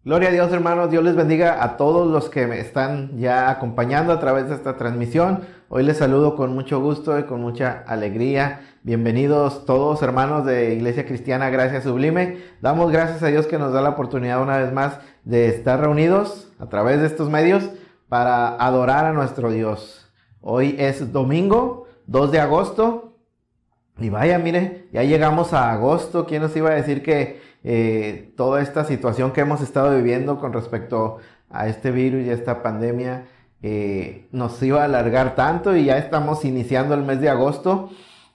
Gloria a Dios, hermanos. Dios les bendiga a todos los que me están ya acompañando a través de esta transmisión. Hoy les saludo con mucho gusto y con mucha alegría. Bienvenidos todos, hermanos de Iglesia Cristiana Gracia Sublime. Damos gracias a Dios que nos da la oportunidad una vez más de estar reunidos a través de estos medios para adorar a nuestro Dios. Hoy es domingo 2 de agosto. Y vaya, mire, ya llegamos a agosto. ¿Quién nos iba a decir que toda esta situación que hemos estado viviendo con respecto a este virus y a esta pandemia nos iba a alargar tanto? Y ya estamos iniciando el mes de agosto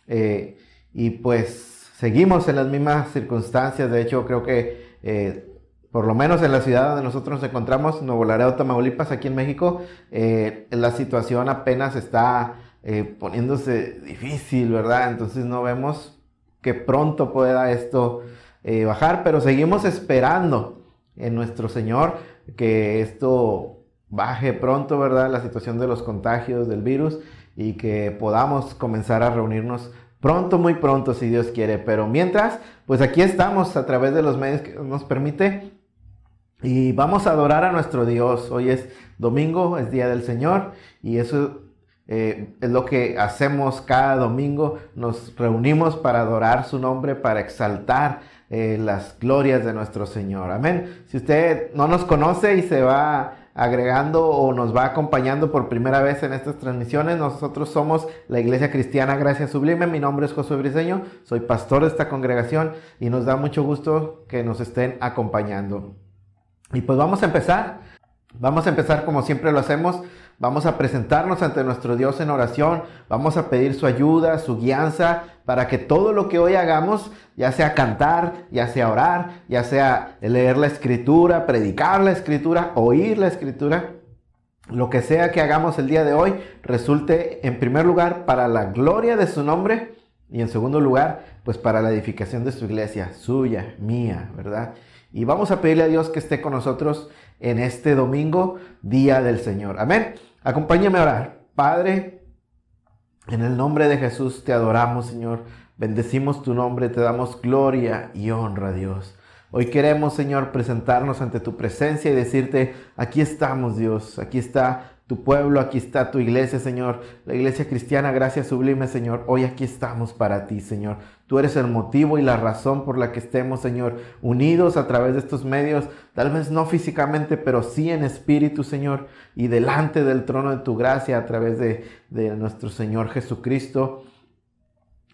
y pues seguimos en las mismas circunstancias. De hecho, creo que por lo menos en la ciudad donde nosotros nos encontramos, Nuevo Laredo, Tamaulipas, aquí en México, la situación apenas está poniéndose difícil, ¿verdad? Entonces no vemos que pronto pueda esto bajar, pero seguimos esperando en nuestro Señor que esto baje pronto, ¿verdad? La situación de los contagios del virus, y que podamos comenzar a reunirnos pronto, muy pronto, si Dios quiere. Pero mientras, pues aquí estamos a través de los medios que nos permite, y vamos a adorar a nuestro Dios. Hoy es domingo, es Día del Señor, y eso es lo que hacemos cada domingo. Nos reunimos para adorar su nombre, para exaltar las glorias de nuestro Señor. Amén. Si usted no nos conoce y se va agregando o nos va acompañando por primera vez en estas transmisiones, nosotros somos la Iglesia Cristiana Gracia Sublime. Mi nombre es Josué Briceño, soy pastor de esta congregación y nos da mucho gusto que nos estén acompañando. Y pues vamos a empezar como siempre lo hacemos. Vamos a presentarnos ante nuestro Dios en oración. Vamos a pedir su ayuda, su guianza, para que todo lo que hoy hagamos, ya sea cantar, ya sea orar, ya sea leer la Escritura, predicar la Escritura, oír la Escritura, lo que sea que hagamos el día de hoy, resulte en primer lugar para la gloria de su nombre, y en segundo lugar, pues para la edificación de su iglesia, suya, mía, ¿verdad? Y vamos a pedirle a Dios que esté con nosotros en este domingo, Día del Señor. Amén. Acompáñame a orar. Padre, en el nombre de Jesús te adoramos, Señor. Bendecimos tu nombre, te damos gloria y honra, Dios. Hoy queremos, Señor, presentarnos ante tu presencia y decirte: aquí estamos, Dios. Aquí está tu pueblo, aquí está tu iglesia, Señor. La Iglesia Cristiana Gracia Sublime, Señor. Hoy aquí estamos para ti, Señor. Tú eres el motivo y la razón por la que estemos, Señor, unidos a través de estos medios. Tal vez no físicamente, pero sí en espíritu, Señor. Y delante del trono de tu gracia a través de nuestro Señor Jesucristo.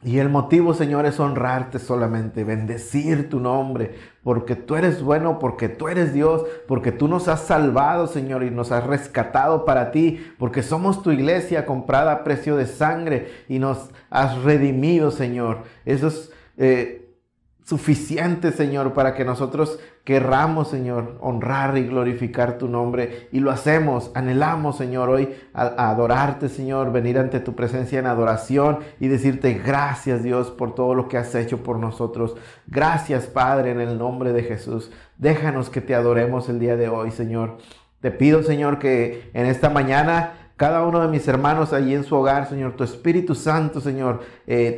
Y el motivo, Señor, es honrarte solamente, bendecir tu nombre, porque tú eres bueno, porque tú eres Dios, porque tú nos has salvado, Señor, y nos has rescatado para ti, porque somos tu iglesia comprada a precio de sangre y nos has redimido, Señor. Eso es suficiente, Señor, para que nosotros querramos, Señor, honrar y glorificar tu nombre, y lo hacemos. Anhelamos, Señor, hoy a adorarte, Señor, venir ante tu presencia en adoración y decirte gracias, Dios, por todo lo que has hecho por nosotros. Gracias, Padre, en el nombre de Jesús. Déjanos que te adoremos el día de hoy, Señor. Te pido, Señor, que en esta mañana cada uno de mis hermanos allí en su hogar, Señor, tu Espíritu Santo, Señor,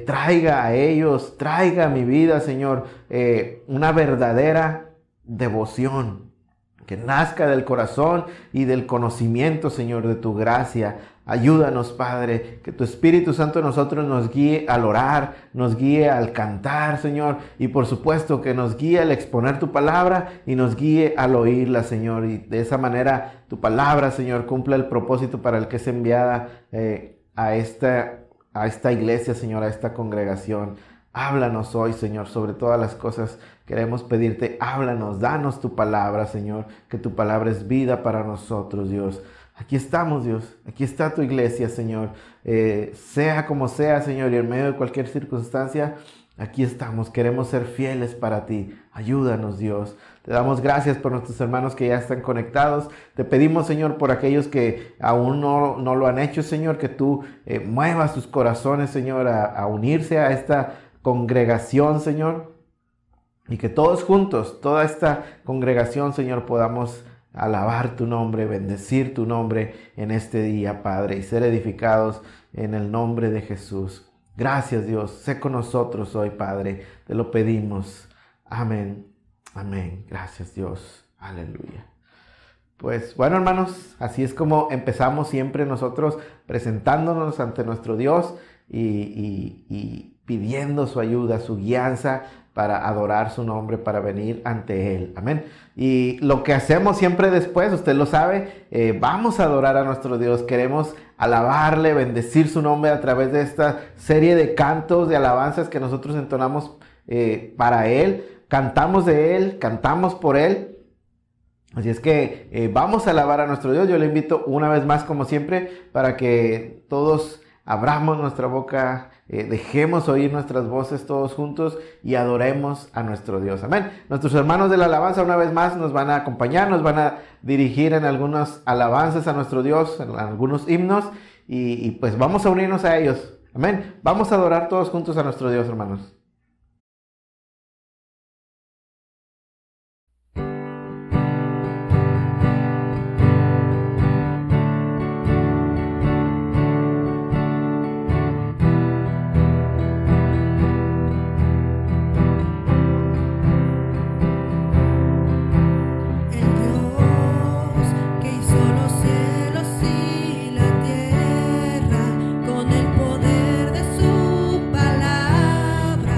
traiga a ellos, traiga a mi vida, Señor, una verdadera devoción que nazca del corazón y del conocimiento, Señor, de tu gracia. Ayúdanos, Padre, que tu Espíritu Santo en nosotros nos guíe al orar, nos guíe al cantar, Señor, y por supuesto que nos guíe al exponer tu palabra y nos guíe al oírla, Señor, y de esa manera tu palabra, Señor, cumpla el propósito para el que es enviada a esta iglesia, Señor, a esta congregación. Háblanos hoy, Señor, sobre todas las cosas. Queremos pedirte, háblanos, danos tu palabra, Señor, que tu palabra es vida para nosotros, Dios. Aquí estamos, Dios. Aquí está tu iglesia, Señor. Sea como sea, Señor, y en medio de cualquier circunstancia, aquí estamos. Queremos ser fieles para ti. Ayúdanos, Dios. Te damos gracias por nuestros hermanos que ya están conectados. Te pedimos, Señor, por aquellos que aún no lo han hecho, Señor, que tú muevas sus corazones, Señor, a unirse a esta congregación, Señor. Y que todos juntos, toda esta congregación, Señor, podamos alabar tu nombre, bendecir tu nombre en este día, Padre, y ser edificados en el nombre de Jesús. Gracias, Dios. Sé con nosotros hoy, Padre. Te lo pedimos. Amén. Amén. Gracias, Dios. Aleluya. Pues bueno, hermanos, así es como empezamos siempre nosotros presentándonos ante nuestro Dios y pidiendo su ayuda, su guianza para adorar su nombre, para venir ante Él. Amén. Y lo que hacemos siempre después, usted lo sabe, vamos a adorar a nuestro Dios. Queremos alabarle, bendecir su nombre a través de esta serie de cantos, de alabanzas que nosotros entonamos para Él. Cantamos de Él, cantamos por Él. Así es que vamos a alabar a nuestro Dios. Yo le invito una vez más, como siempre, para que todos abramos nuestra boca, dejemos oír nuestras voces todos juntos y adoremos a nuestro Dios. Amén. Nuestros hermanos de la alabanza una vez más nos van a acompañar, nos van a dirigir en algunas alabanzas a nuestro Dios, en algunos himnos, y pues vamos a unirnos a ellos. Amén. Vamos a adorar todos juntos a nuestro Dios, hermanos. Con el poder de su palabra.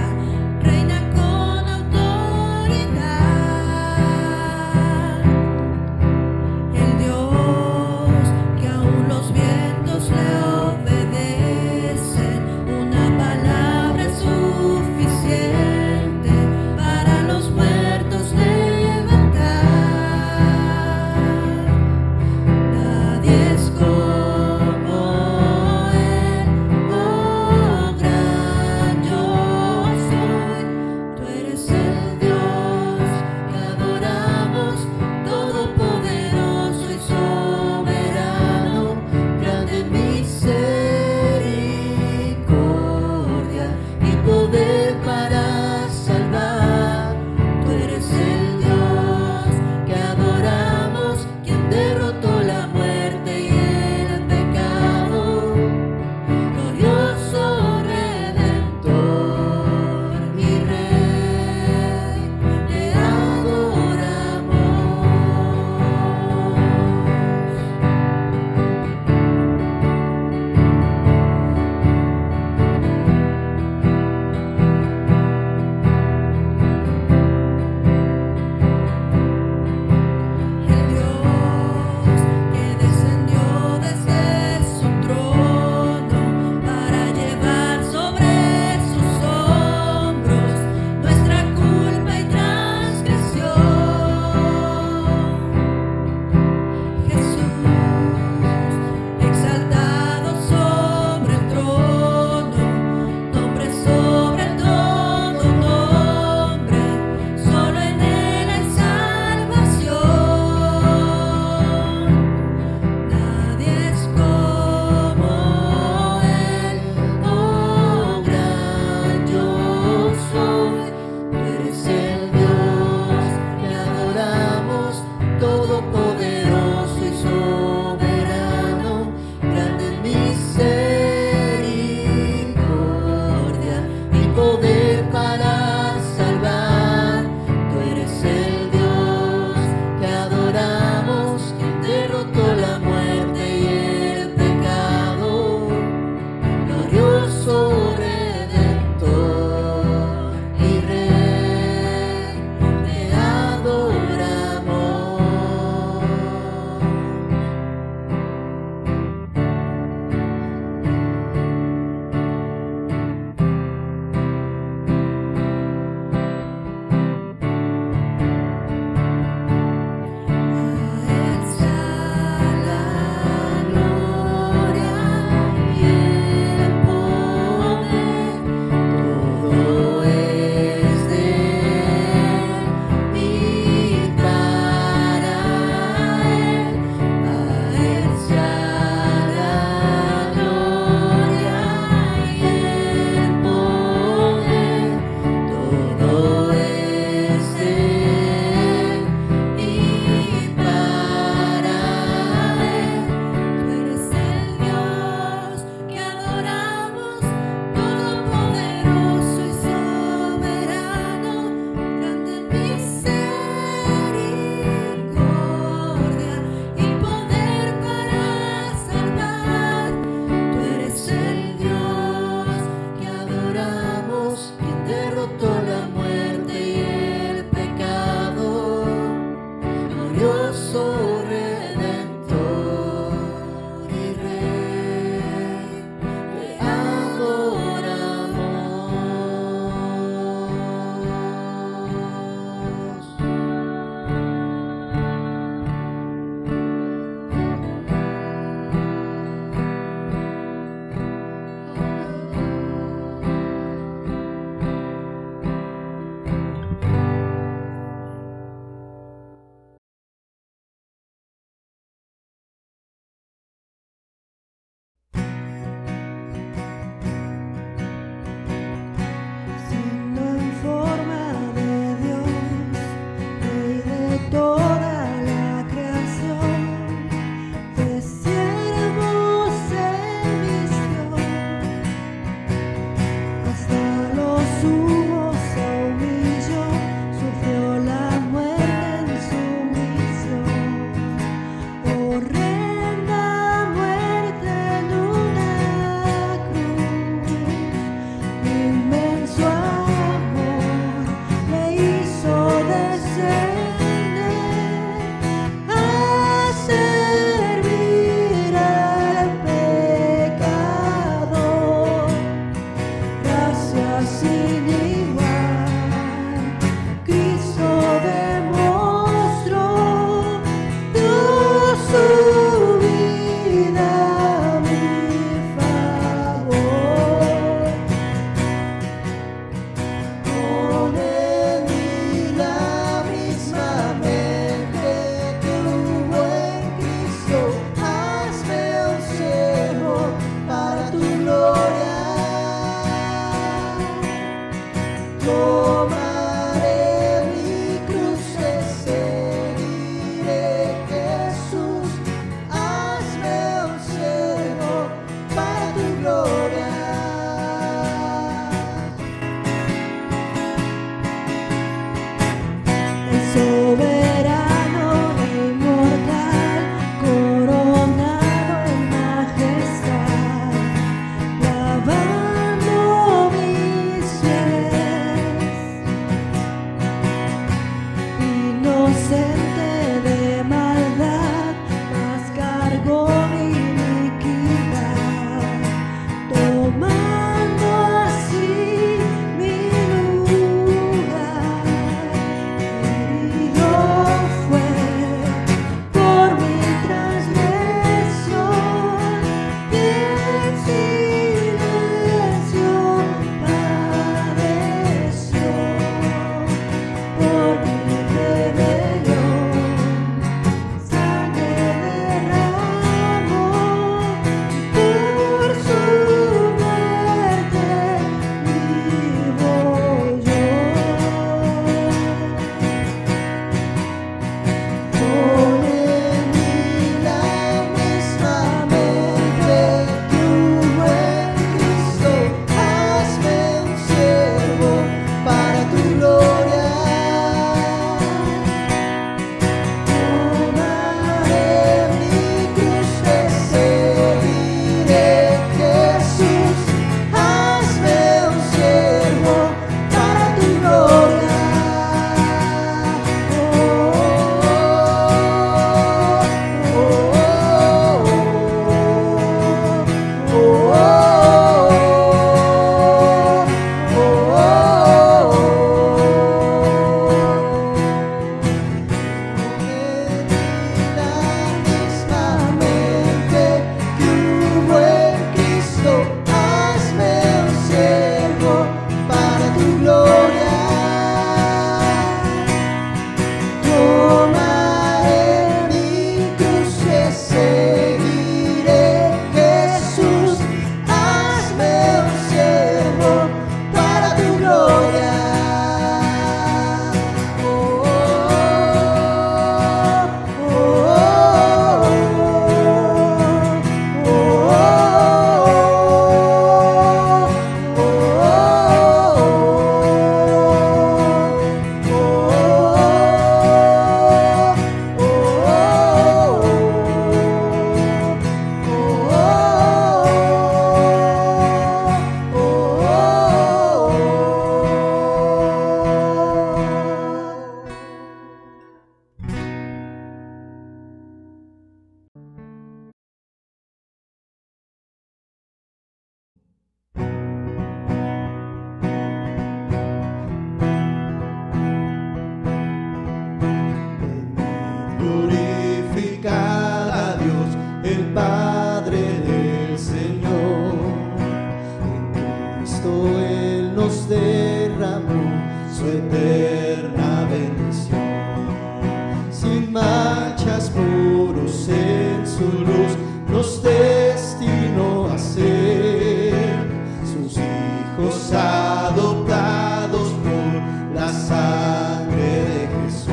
sin manchas, puros en su luz, nos destinó a ser sus hijos adoptados por la sangre de Jesús.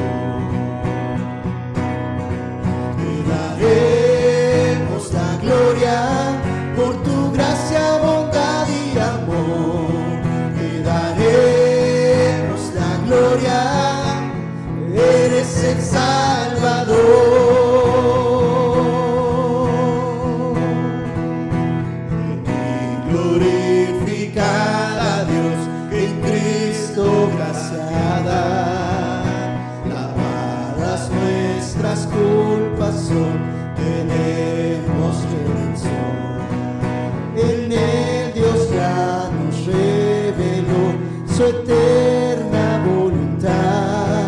Te daremos la gloria por tu gracia, bondad y amor. Te daremos la gloria, eres el Salvador. Y glorificar a Dios en Cristo gracia dar. Lavadas nuestras culpas son, tenemos redención. En él Dios ya nos reveló su eterna voluntad,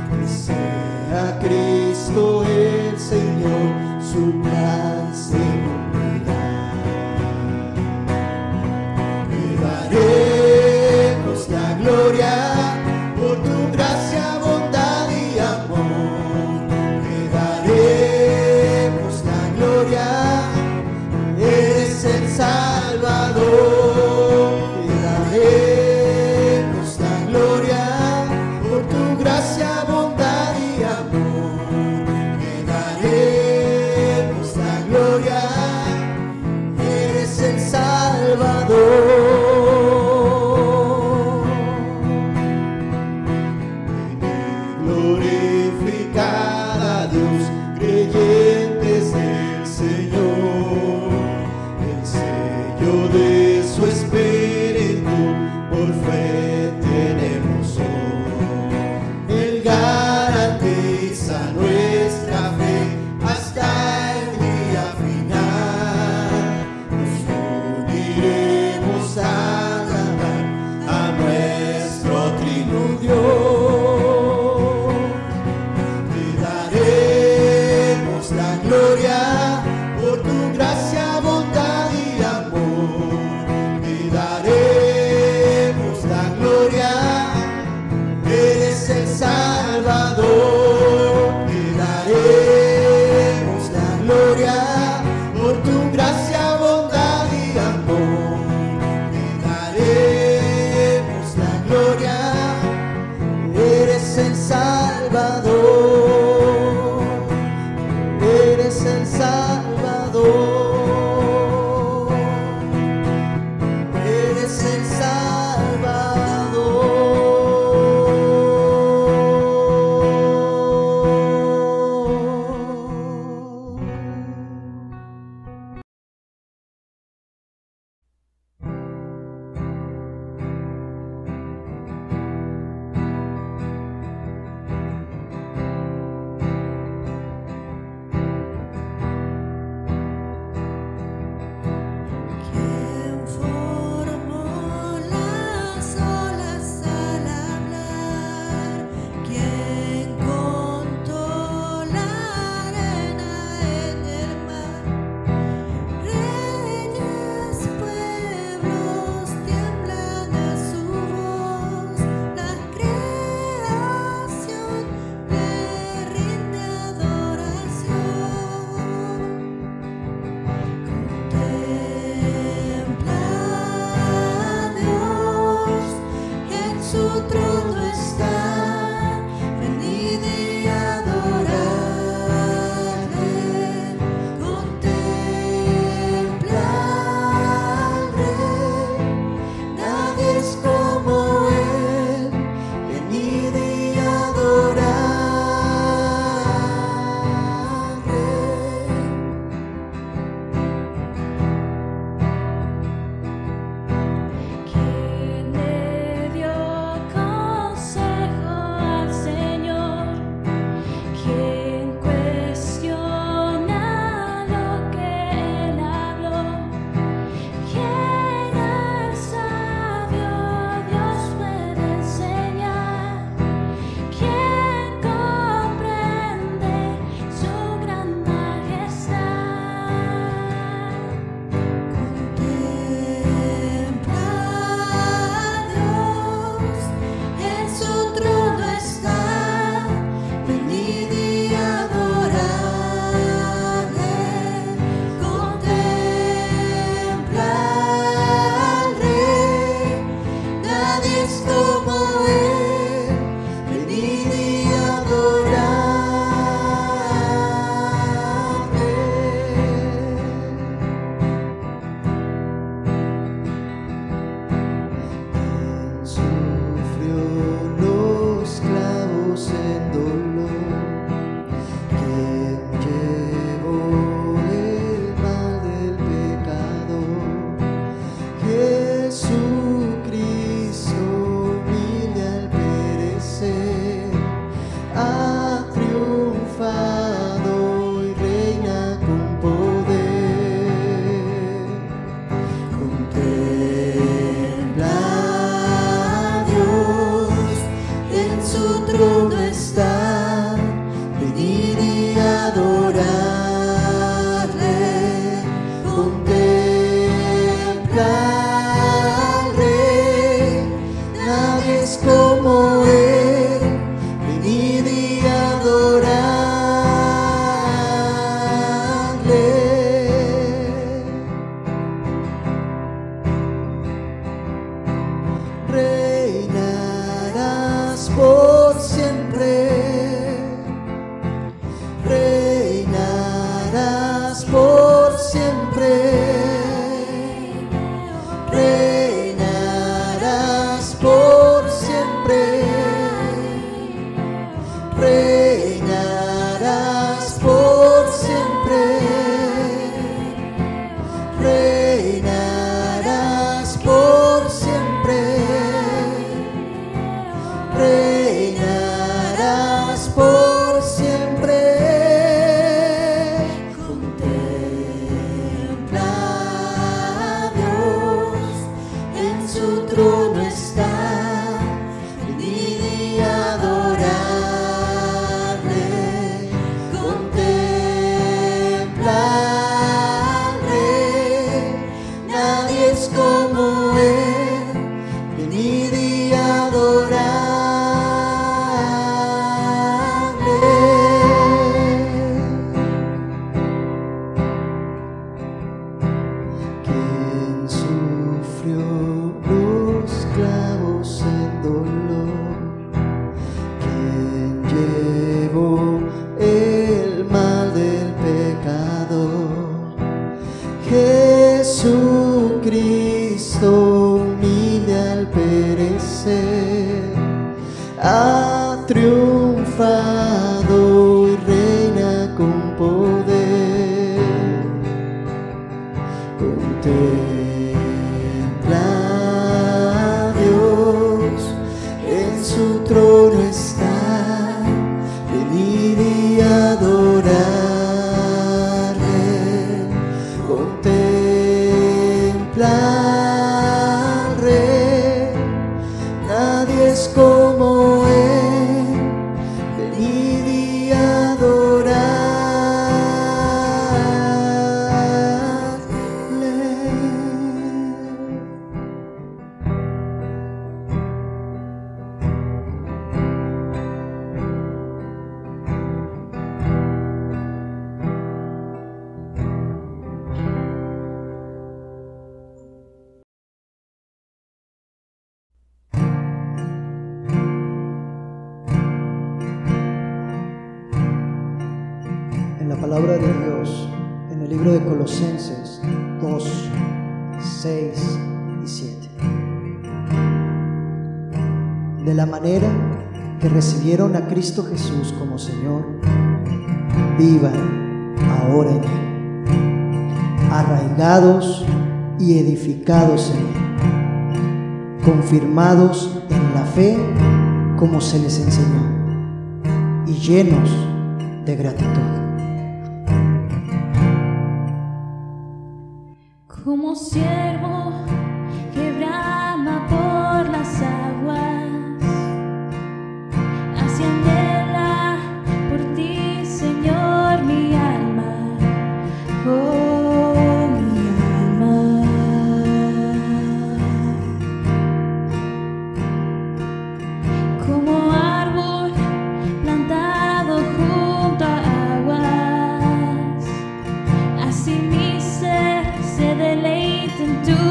que sea Cristo el Señor, su plan se cumplirá. Te daremos la gloria por tu gracia, bondad y amor. Te daremos la gloria, eres el Salvador. Te daremos la gloria por tu gracia, bondad y amor. Te daremos la adorarle, contemplarle, nadie es como Él, venid y adorarle. Reinarás por siempre, reinarás por siempre, reinarás por siempre, reinarás por siempre, reinarás por siempre, reinarás por siempre. Contempla a Dios, en su trono está, venid y adorarle, contemplarle, nadie es como Él, venid y adorarle. Quien sufrió los clavos en dolor, quien llevó el mal del pecador, Jesucristo humilde al perecer, ha triunfado y reina con poder. Contempla a Dios, en su trono está, venid y adorarle, contemplarle, nadie es como Él, venid y adorarle. En la palabra de Dios, en el libro de Colosenses 2, 6 y 7. De la manera que recibieron a Cristo Jesús como Señor, vivan ahora en Él, arraigados y edificados en Él, confirmados en la fe como se les enseñó, y llenos de gratitud. Como siervo que brama por las aguas, así anhela por ti, Señor, mi alma, oh mi alma. Como árbol plantado junto a aguas, así mi ser se deleita en tu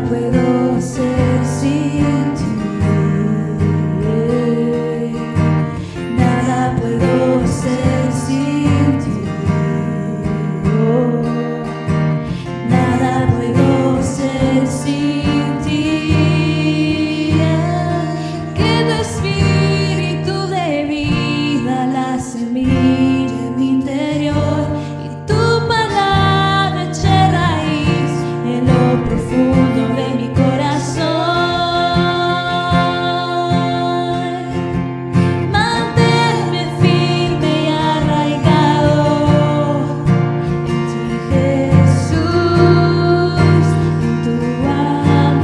puedo ser sin ti. Nada puedo ser sin ti. Oh, nada puedo ser sin ti. Que tu espíritu de vida, la semilla en mi interior, y tu palabra eche raíz en lo profundo de mi corazón. Manténme firme y arraigado en ti, Jesús, en tu amor.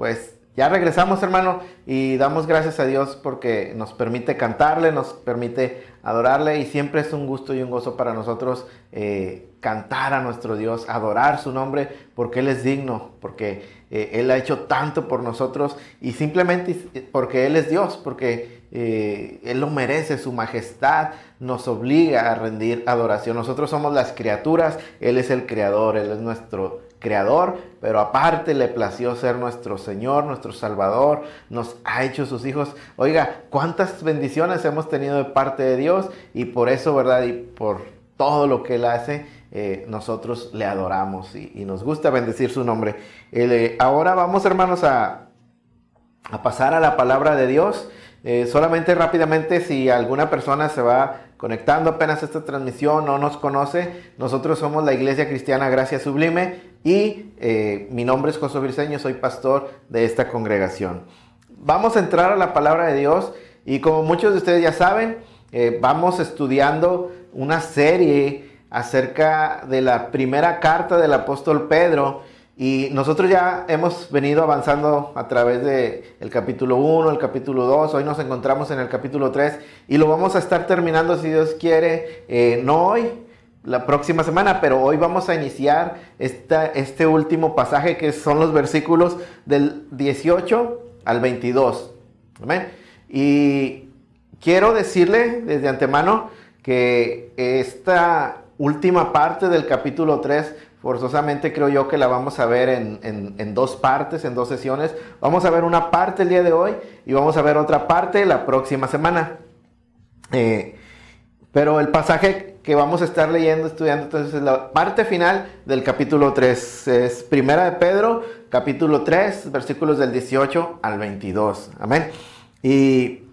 pues ya regresamos, hermano, y damos gracias a Dios porque nos permite cantarle, nos permite adorarle, y siempre es un gusto y un gozo para nosotros cantar a nuestro Dios, adorar su nombre, porque Él es digno, porque Él ha hecho tanto por nosotros, y simplemente porque Él es Dios, porque Él lo merece. Su majestad nos obliga a rendir adoración. Nosotros somos las criaturas, Él es el creador, Él es nuestro creador, pero aparte le plació ser nuestro Señor, nuestro Salvador, nos ha hecho sus hijos. Oiga, cuántas bendiciones hemos tenido de parte de Dios, y por eso, ¿verdad? Y por todo lo que Él hace, nosotros le adoramos y nos gusta bendecir su nombre. Ahora vamos, hermanos, a pasar a la palabra de Dios. Solamente rápidamente, si alguna persona se va conectando apenas a esta transmisión, no nos conoce, nosotros somos la Iglesia Cristiana Gracia Sublime, y mi nombre es Josué Briceño, soy pastor de esta congregación. Vamos a entrar a la palabra de Dios, y como muchos de ustedes ya saben, vamos estudiando una serie acerca de la primera carta del apóstol Pedro. Y nosotros ya hemos venido avanzando a través del capítulo 1, el capítulo 2, hoy nos encontramos en el capítulo 3, y lo vamos a estar terminando, si Dios quiere, no hoy, la próxima semana, pero hoy vamos a iniciar este último pasaje, que son los versículos del 18 al 22. ¿Amén? Y quiero decirle desde antemano que esta última parte del capítulo 3, forzosamente creo yo que la vamos a ver en dos partes, en dos sesiones. Vamos a ver una parte el día de hoy y vamos a ver otra parte la próxima semana. Pero el pasaje que vamos a estar leyendo, estudiando, entonces es la parte final del capítulo 3. Es Primera de Pedro, capítulo 3, versículos del 18 al 22. Amén. Y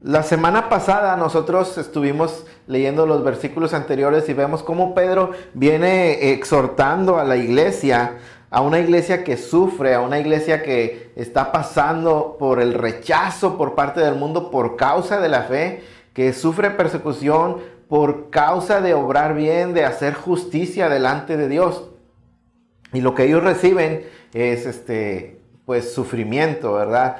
la semana pasada nosotros estuvimos leyendo los versículos anteriores y vemos cómo Pedro viene exhortando a la iglesia, a una iglesia que sufre, a una iglesia que está pasando por el rechazo por parte del mundo por causa de la fe, que sufre persecución por causa de obrar bien, de hacer justicia delante de Dios. Y lo que ellos reciben es pues sufrimiento, ¿verdad?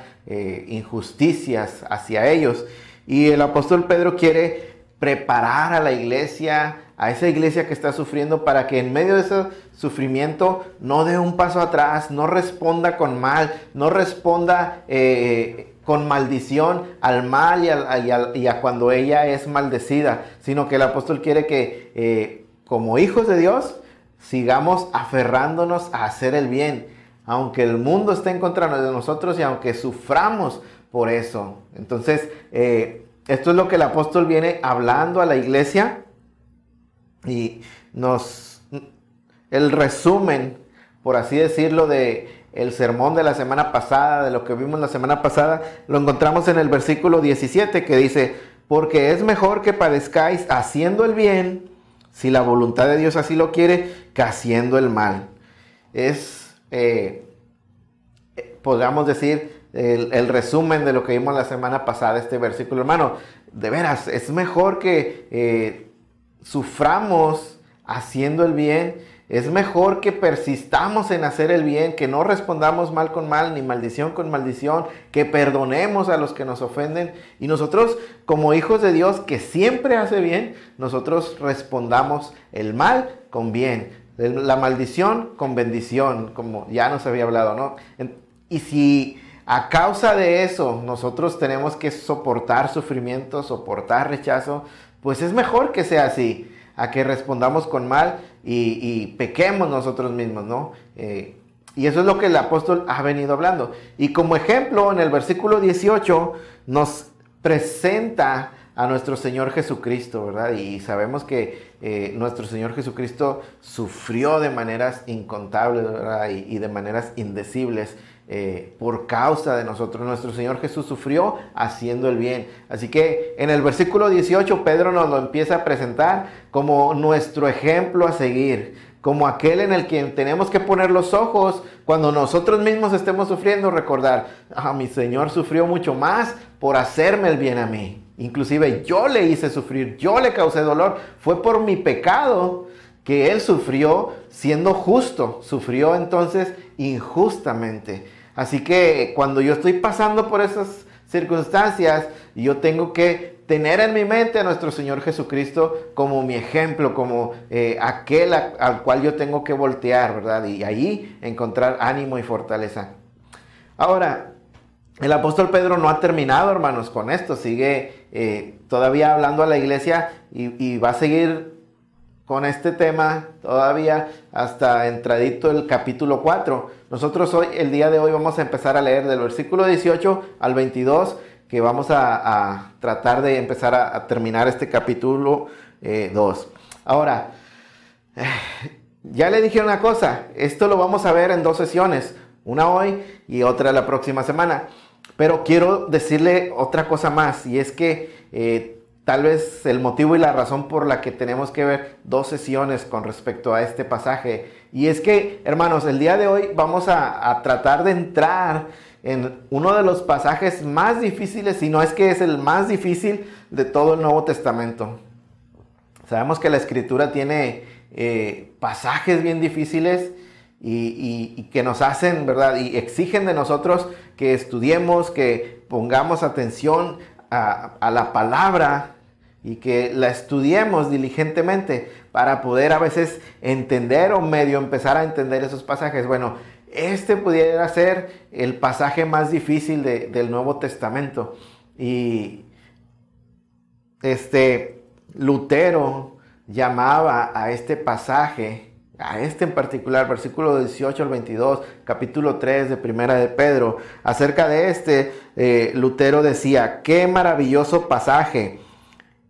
Injusticias hacia ellos. Y el apóstol Pedro quiere preparar a la iglesia, a esa iglesia que está sufriendo, para que en medio de ese sufrimiento no dé un paso atrás, no responda con mal, no responda con maldición al mal y a cuando ella es maldecida, sino que el apóstol quiere que como hijos de Dios sigamos aferrándonos a hacer el bien, aunque el mundo esté en contra de nosotros y aunque suframos por eso. Entonces, esto es lo que el apóstol viene hablando a la iglesia, y el resumen, por así decirlo, de el sermón de la semana pasada, de lo que vimos la semana pasada, lo encontramos en el versículo 17, que dice: porque es mejor que padezcáis haciendo el bien, si la voluntad de Dios así lo quiere, que haciendo el mal. Es, podríamos decir, el resumen de lo que vimos la semana pasada, este versículo. Hermano, de veras, es mejor que suframos haciendo el bien, es mejor que persistamos en hacer el bien, que no respondamos mal con mal, ni maldición con maldición, que perdonemos a los que nos ofenden, y nosotros, como hijos de Dios que siempre hace bien, nosotros respondamos el mal con bien, la maldición con bendición, como ya nos había hablado, ¿no? Y si a causa de eso nosotros tenemos que soportar sufrimiento, soportar rechazo, pues es mejor que sea así, a que respondamos con mal y pequemos nosotros mismos, ¿no? Y eso es lo que el apóstol ha venido hablando. Y como ejemplo, en el versículo 18 nos presenta a nuestro Señor Jesucristo, ¿verdad? Y sabemos que nuestro Señor Jesucristo sufrió de maneras incontables, ¿verdad? Y de maneras indecibles por causa de nosotros. Nuestro Señor Jesús sufrió haciendo el bien. Así que en el versículo 18 Pedro nos lo empieza a presentar como nuestro ejemplo a seguir, como aquel en el que tenemos que poner los ojos cuando nosotros mismos estemos sufriendo, recordar: mi Señor sufrió mucho más por hacerme el bien a mí. Inclusive yo le hice sufrir, yo le causé dolor, fue por mi pecado que Él sufrió siendo justo, sufrió entonces injustamente. Así que cuando yo estoy pasando por esas circunstancias, yo tengo que tener en mi mente a nuestro Señor Jesucristo como mi ejemplo, como aquel al cual yo tengo que voltear, ¿verdad? Y ahí encontrar ánimo y fortaleza. Ahora, el apóstol Pedro no ha terminado, hermanos, con esto. Sigue todavía hablando a la iglesia y va a seguir con este tema todavía hasta entradito el capítulo 4. Nosotros el día de hoy vamos a empezar a leer del versículo 18 al 22, que vamos a tratar de empezar a terminar este capítulo 2. Ahora, ya le dije una cosa, esto lo vamos a ver en 2 sesiones, una hoy y otra la próxima semana. Pero quiero decirle otra cosa más, y es que tal vez el motivo y la razón por la que tenemos que ver 2 sesiones con respecto a este pasaje. Y es que, hermanos, el día de hoy vamos a tratar de entrar en uno de los pasajes más difíciles, si no es que es el más difícil de todo el Nuevo Testamento. Sabemos que la Escritura tiene pasajes bien difíciles y que nos hacen, ¿verdad? Y exigen de nosotros que estudiemos, que pongamos atención a la palabra y que la estudiemos diligentemente para poder a veces entender o medio empezar a entender esos pasajes. Bueno, este pudiera ser el pasaje más difícil del Nuevo Testamento. Y Lutero llamaba a este pasaje, a este en particular, versículo 18 al 22, capítulo 3 de Primera de Pedro, acerca de Lutero decía: qué maravilloso pasaje,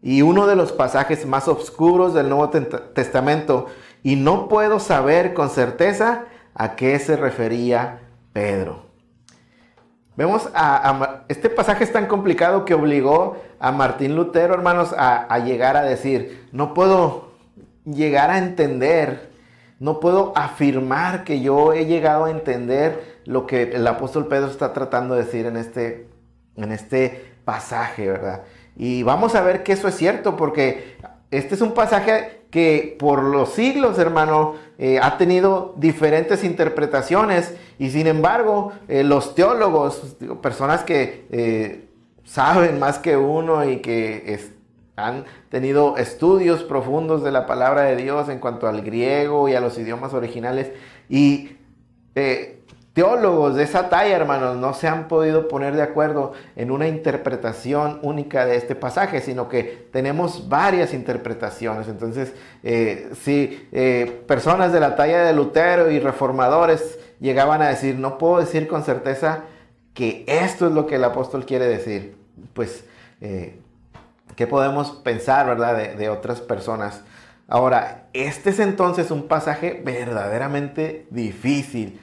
y uno de los pasajes más oscuros del Nuevo Testamento, y no puedo saber con certeza a qué se refería Pedro. Vemos, este pasaje es tan complicado que obligó a Martín Lutero, hermanos, a llegar a decir: no puedo llegar a entender, no puedo afirmar que yo he llegado a entender lo que el apóstol Pedro está tratando de decir en este pasaje, ¿verdad? Y vamos a ver que eso es cierto, porque este es un pasaje que por los siglos, hermano, ha tenido diferentes interpretaciones, y sin embargo, los teólogos, personas que saben más que uno y que han tenido estudios profundos de la palabra de Dios en cuanto al griego y a los idiomas originales, y teólogos de esa talla, hermanos, no se han podido poner de acuerdo en una interpretación única de este pasaje, sino que tenemos varias interpretaciones. Entonces, si personas de la talla de Lutero y reformadores llegaban a decir: no puedo decir con certeza que esto es lo que el apóstol quiere decir, pues, ¿qué podemos pensar, verdad, de otras personas? Ahora, este es entonces un pasaje verdaderamente difícil.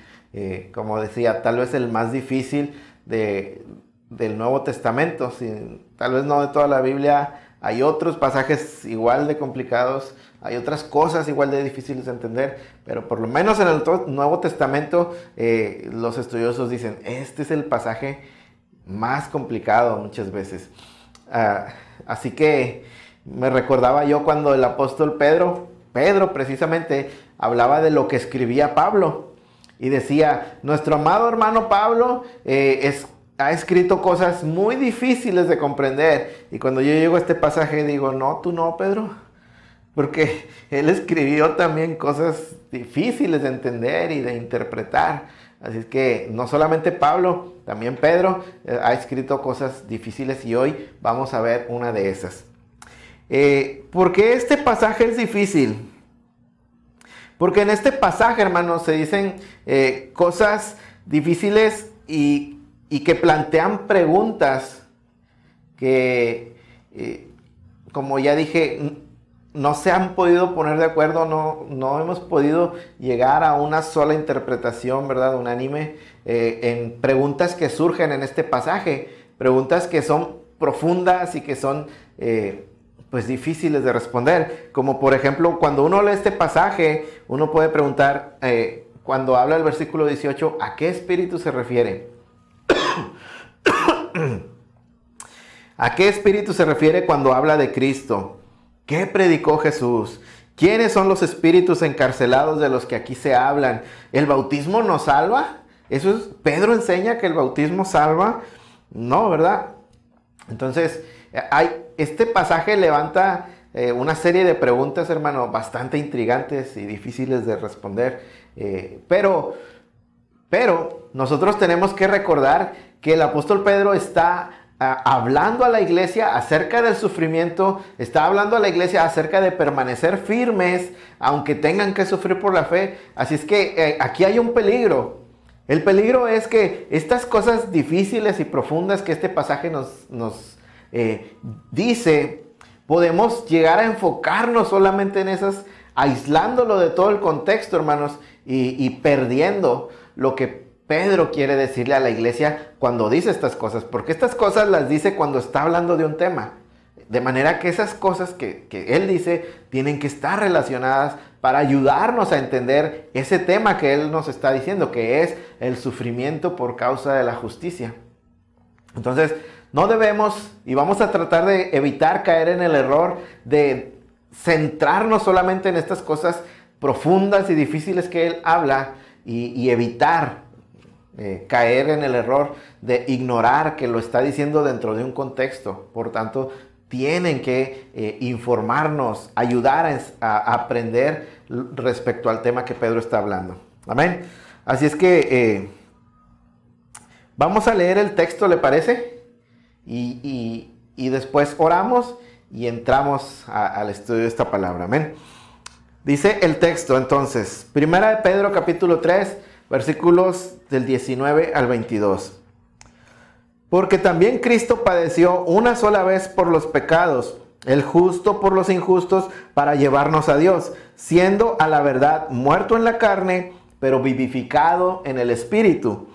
Como decía, tal vez el más difícil del Nuevo Testamento. Tal vez no de toda la Biblia. Hay otros pasajes igual de complicados, hay otras cosas igual de difíciles de entender, pero por lo menos en el Nuevo Testamento los estudiosos dicen: este es el pasaje más complicado muchas veces. Así que me recordaba yo cuando el apóstol Pedro precisamente hablaba de lo que escribía Pablo. Y decía: nuestro amado hermano Pablo ha escrito cosas muy difíciles de comprender. Y cuando yo llego a este pasaje digo: no, tú no, Pedro. Porque él escribió también cosas difíciles de entender y de interpretar. Así es que no solamente Pablo, también Pedro ha escrito cosas difíciles, y hoy vamos a ver una de esas. ¿Por qué este pasaje es difícil? Porque en este pasaje, hermanos, se dicen cosas difíciles y que plantean preguntas que, como ya dije, no se han podido poner de acuerdo, no hemos podido llegar a una sola interpretación, ¿verdad?, unánime, en preguntas que surgen en este pasaje, preguntas que son profundas y que son pues difíciles de responder. Como por ejemplo, cuando uno lee este pasaje, uno puede preguntar, cuando habla el versículo 18, ¿a qué espíritu se refiere? ¿A qué espíritu se refiere cuando habla de Cristo? ¿Qué predicó Jesús? ¿Quiénes son los espíritus encarcelados de los que aquí se hablan? ¿El bautismo nos salva? Eso es, Pedro enseña que el bautismo salva. No, ¿verdad? Entonces, este pasaje levanta una serie de preguntas, hermano, bastante intrigantes y difíciles de responder. Pero nosotros tenemos que recordar que el apóstol Pedro está hablando a la iglesia acerca del sufrimiento, está hablando a la iglesia acerca de permanecer firmes, aunque tengan que sufrir por la fe. Así es que aquí hay un peligro. El peligro es que estas cosas difíciles y profundas que este pasaje nos dice, podemos llegar a enfocarnos solamente en esas, aislándolo de todo el contexto, hermanos, y perdiendo lo que Pedro quiere decirle a la iglesia cuando dice estas cosas, porque estas cosas las dice cuando está hablando de un tema. De manera que esas cosas que él dice tienen que estar relacionadas para ayudarnos a entender ese tema que él nos está diciendo, que es el sufrimiento por causa de la justicia. Entonces, no debemos, y vamos a tratar de evitar caer en el error de centrarnos solamente en estas cosas profundas y difíciles que él habla y evitar caer en el error de ignorar que lo está diciendo dentro de un contexto. Por tanto, tienen que informarnos, ayudar a aprender respecto al tema que Pedro está hablando. Amén. Así es que vamos a leer el texto, ¿le parece? Y después oramos y entramos al estudio de esta palabra. Amén. Dice el texto entonces, Primera de Pedro capítulo 3, versículos del 19 al 22. Porque también Cristo padeció una sola vez por los pecados, el justo por los injustos, para llevarnos a Dios, siendo a la verdad muerto en la carne, pero vivificado en el Espíritu,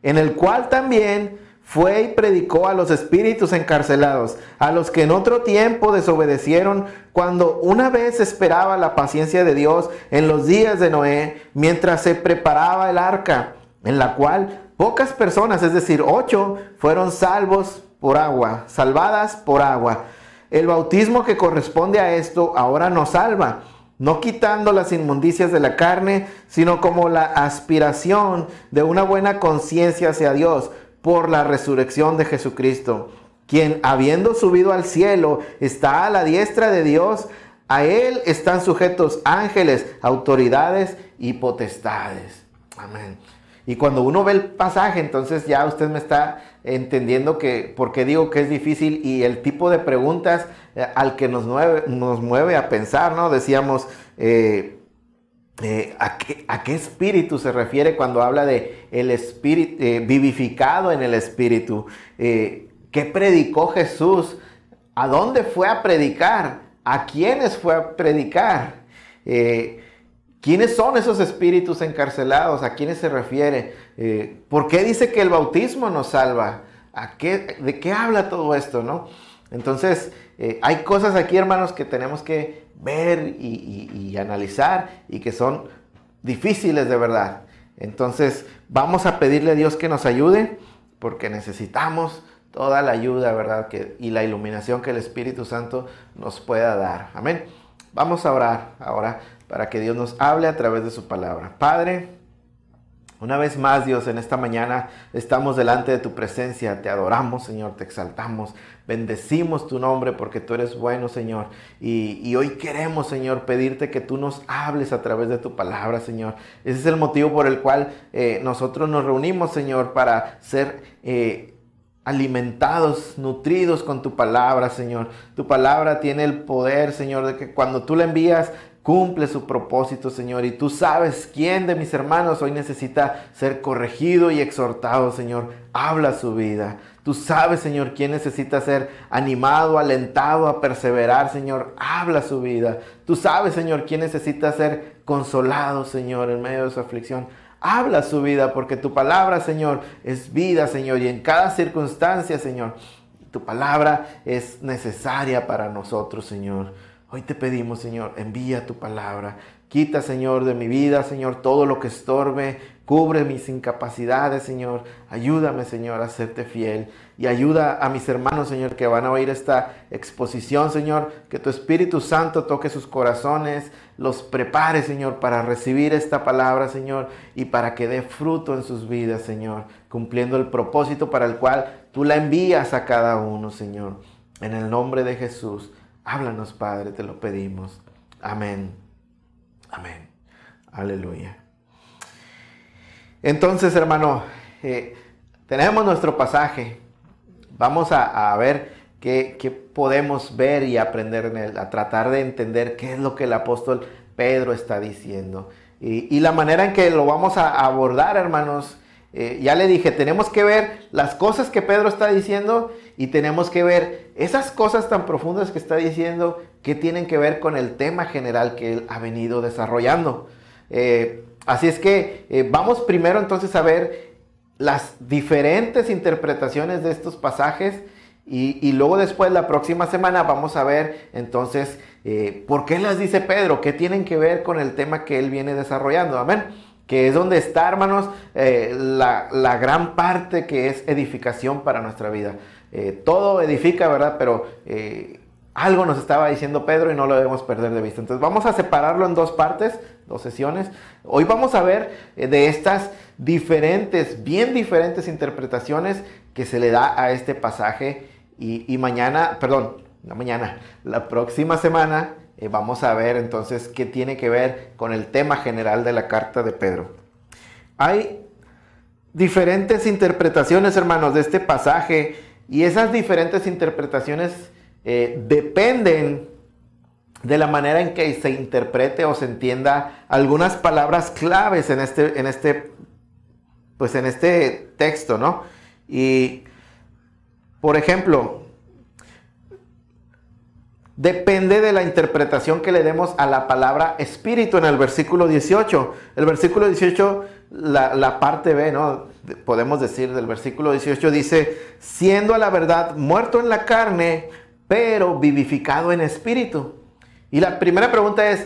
en el cual también fue y predicó a los espíritus encarcelados, a los que en otro tiempo desobedecieron, cuando una vez esperaba la paciencia de Dios en los días de Noé, mientras se preparaba el arca, en la cual pocas personas, es decir, 8, fueron salvadas por agua. El bautismo que corresponde a esto ahora nos salva, no quitando las inmundicias de la carne, sino como la aspiración de una buena conciencia hacia Dios, por la resurrección de Jesucristo, quien habiendo subido al cielo está a la diestra de Dios. A él están sujetos ángeles, autoridades y potestades. Amén. Y cuando uno ve el pasaje, entonces ya usted me está entendiendo que por qué digo que es difícil y el tipo de preguntas al que nos mueve a pensar, ¿no? Decíamos, ¿a qué espíritu se refiere cuando habla de el espíritu vivificado en el espíritu? ¿Qué predicó Jesús? ¿A dónde fue a predicar? ¿A quiénes fue a predicar? ¿Quiénes son esos espíritus encarcelados? ¿A quiénes se refiere? ¿Por qué dice que el bautismo nos salva? ¿De qué habla todo esto, no? Entonces, hay cosas aquí, hermanos, que tenemos que ver y analizar y que son difíciles de verdad. Entonces, vamos a pedirle a Dios que nos ayude porque necesitamos toda la ayuda, ¿verdad? Y la iluminación que el Espíritu Santo nos pueda dar. Amén. Vamos a orar ahora para que Dios nos hable a través de su palabra. Padre, una vez más, Dios, en esta mañana estamos delante de tu presencia. Te adoramos, Señor, te exaltamos, bendecimos tu nombre porque tú eres bueno, Señor. Y hoy queremos, Señor, pedirte que tú nos hables a través de tu palabra, Señor. Ese es el motivo por el cual nosotros nos reunimos, Señor, para ser alimentados, nutridos con tu palabra, Señor. Tu palabra tiene el poder, Señor, de que cuando tú la envías, cumple su propósito, Señor. Y tú sabes quién de mis hermanos hoy necesita ser corregido y exhortado, Señor. Habla su vida. Tú sabes, Señor, quién necesita ser animado, alentado a perseverar, Señor. Habla su vida. Tú sabes, Señor, quién necesita ser consolado, Señor, en medio de su aflicción. Habla su vida, porque tu palabra, Señor, es vida, Señor. Y en cada circunstancia, Señor, tu palabra es necesaria para nosotros, Señor. Hoy te pedimos, Señor, envía tu palabra. Quita, Señor, de mi vida, Señor, todo lo que estorbe. Cubre mis incapacidades, Señor. Ayúdame, Señor, a serte fiel. Y ayuda a mis hermanos, Señor, que van a oír esta exposición, Señor. Que tu Espíritu Santo toque sus corazones. Los prepare, Señor, para recibir esta palabra, Señor. Y para que dé fruto en sus vidas, Señor. Cumpliendo el propósito para el cual tú la envías a cada uno, Señor. En el nombre de Jesús. Háblanos, Padre, te lo pedimos. Amén. Amén. Aleluya. Entonces, hermano, tenemos nuestro pasaje. Vamos a ver qué podemos ver y aprender en él, a tratar de entender qué es lo que el apóstol Pedro está diciendo. Y la manera en que lo vamos a abordar, hermanos, ya le dije, tenemos que ver las cosas que Pedro está diciendo y tenemos que ver esas cosas tan profundas que está diciendo que tienen que ver con el tema general que él ha venido desarrollando. Así es que vamos primero entonces a ver las diferentes interpretaciones de estos pasajes y luego después la próxima semana vamos a ver entonces por qué las dice Pedro, qué tienen que ver con el tema que él viene desarrollando, amén, que es donde está, hermanos, la gran parte que es edificación para nuestra vida. Todo edifica, ¿verdad? Pero algo nos estaba diciendo Pedro y no lo debemos perder de vista. Entonces vamos a separarlo en dos partes, dos sesiones. Hoy vamos a ver de estas diferentes, bien diferentes interpretaciones que se le da a este pasaje. Y mañana, perdón, no mañana, la próxima semana vamos a ver entonces qué tiene que ver con el tema general de la carta de Pedro. Hay diferentes interpretaciones, hermanos, de este pasaje y esas diferentes interpretaciones dependen de la manera en que se interprete o se entienda algunas palabras claves en este texto, ¿no? Y, por ejemplo, depende de la interpretación que le demos a la palabra espíritu en el versículo 18. El versículo 18, la parte B, ¿no? Podemos decir del versículo 18, dice, siendo a la verdad muerto en la carne, pero vivificado en espíritu. Y la primera pregunta es,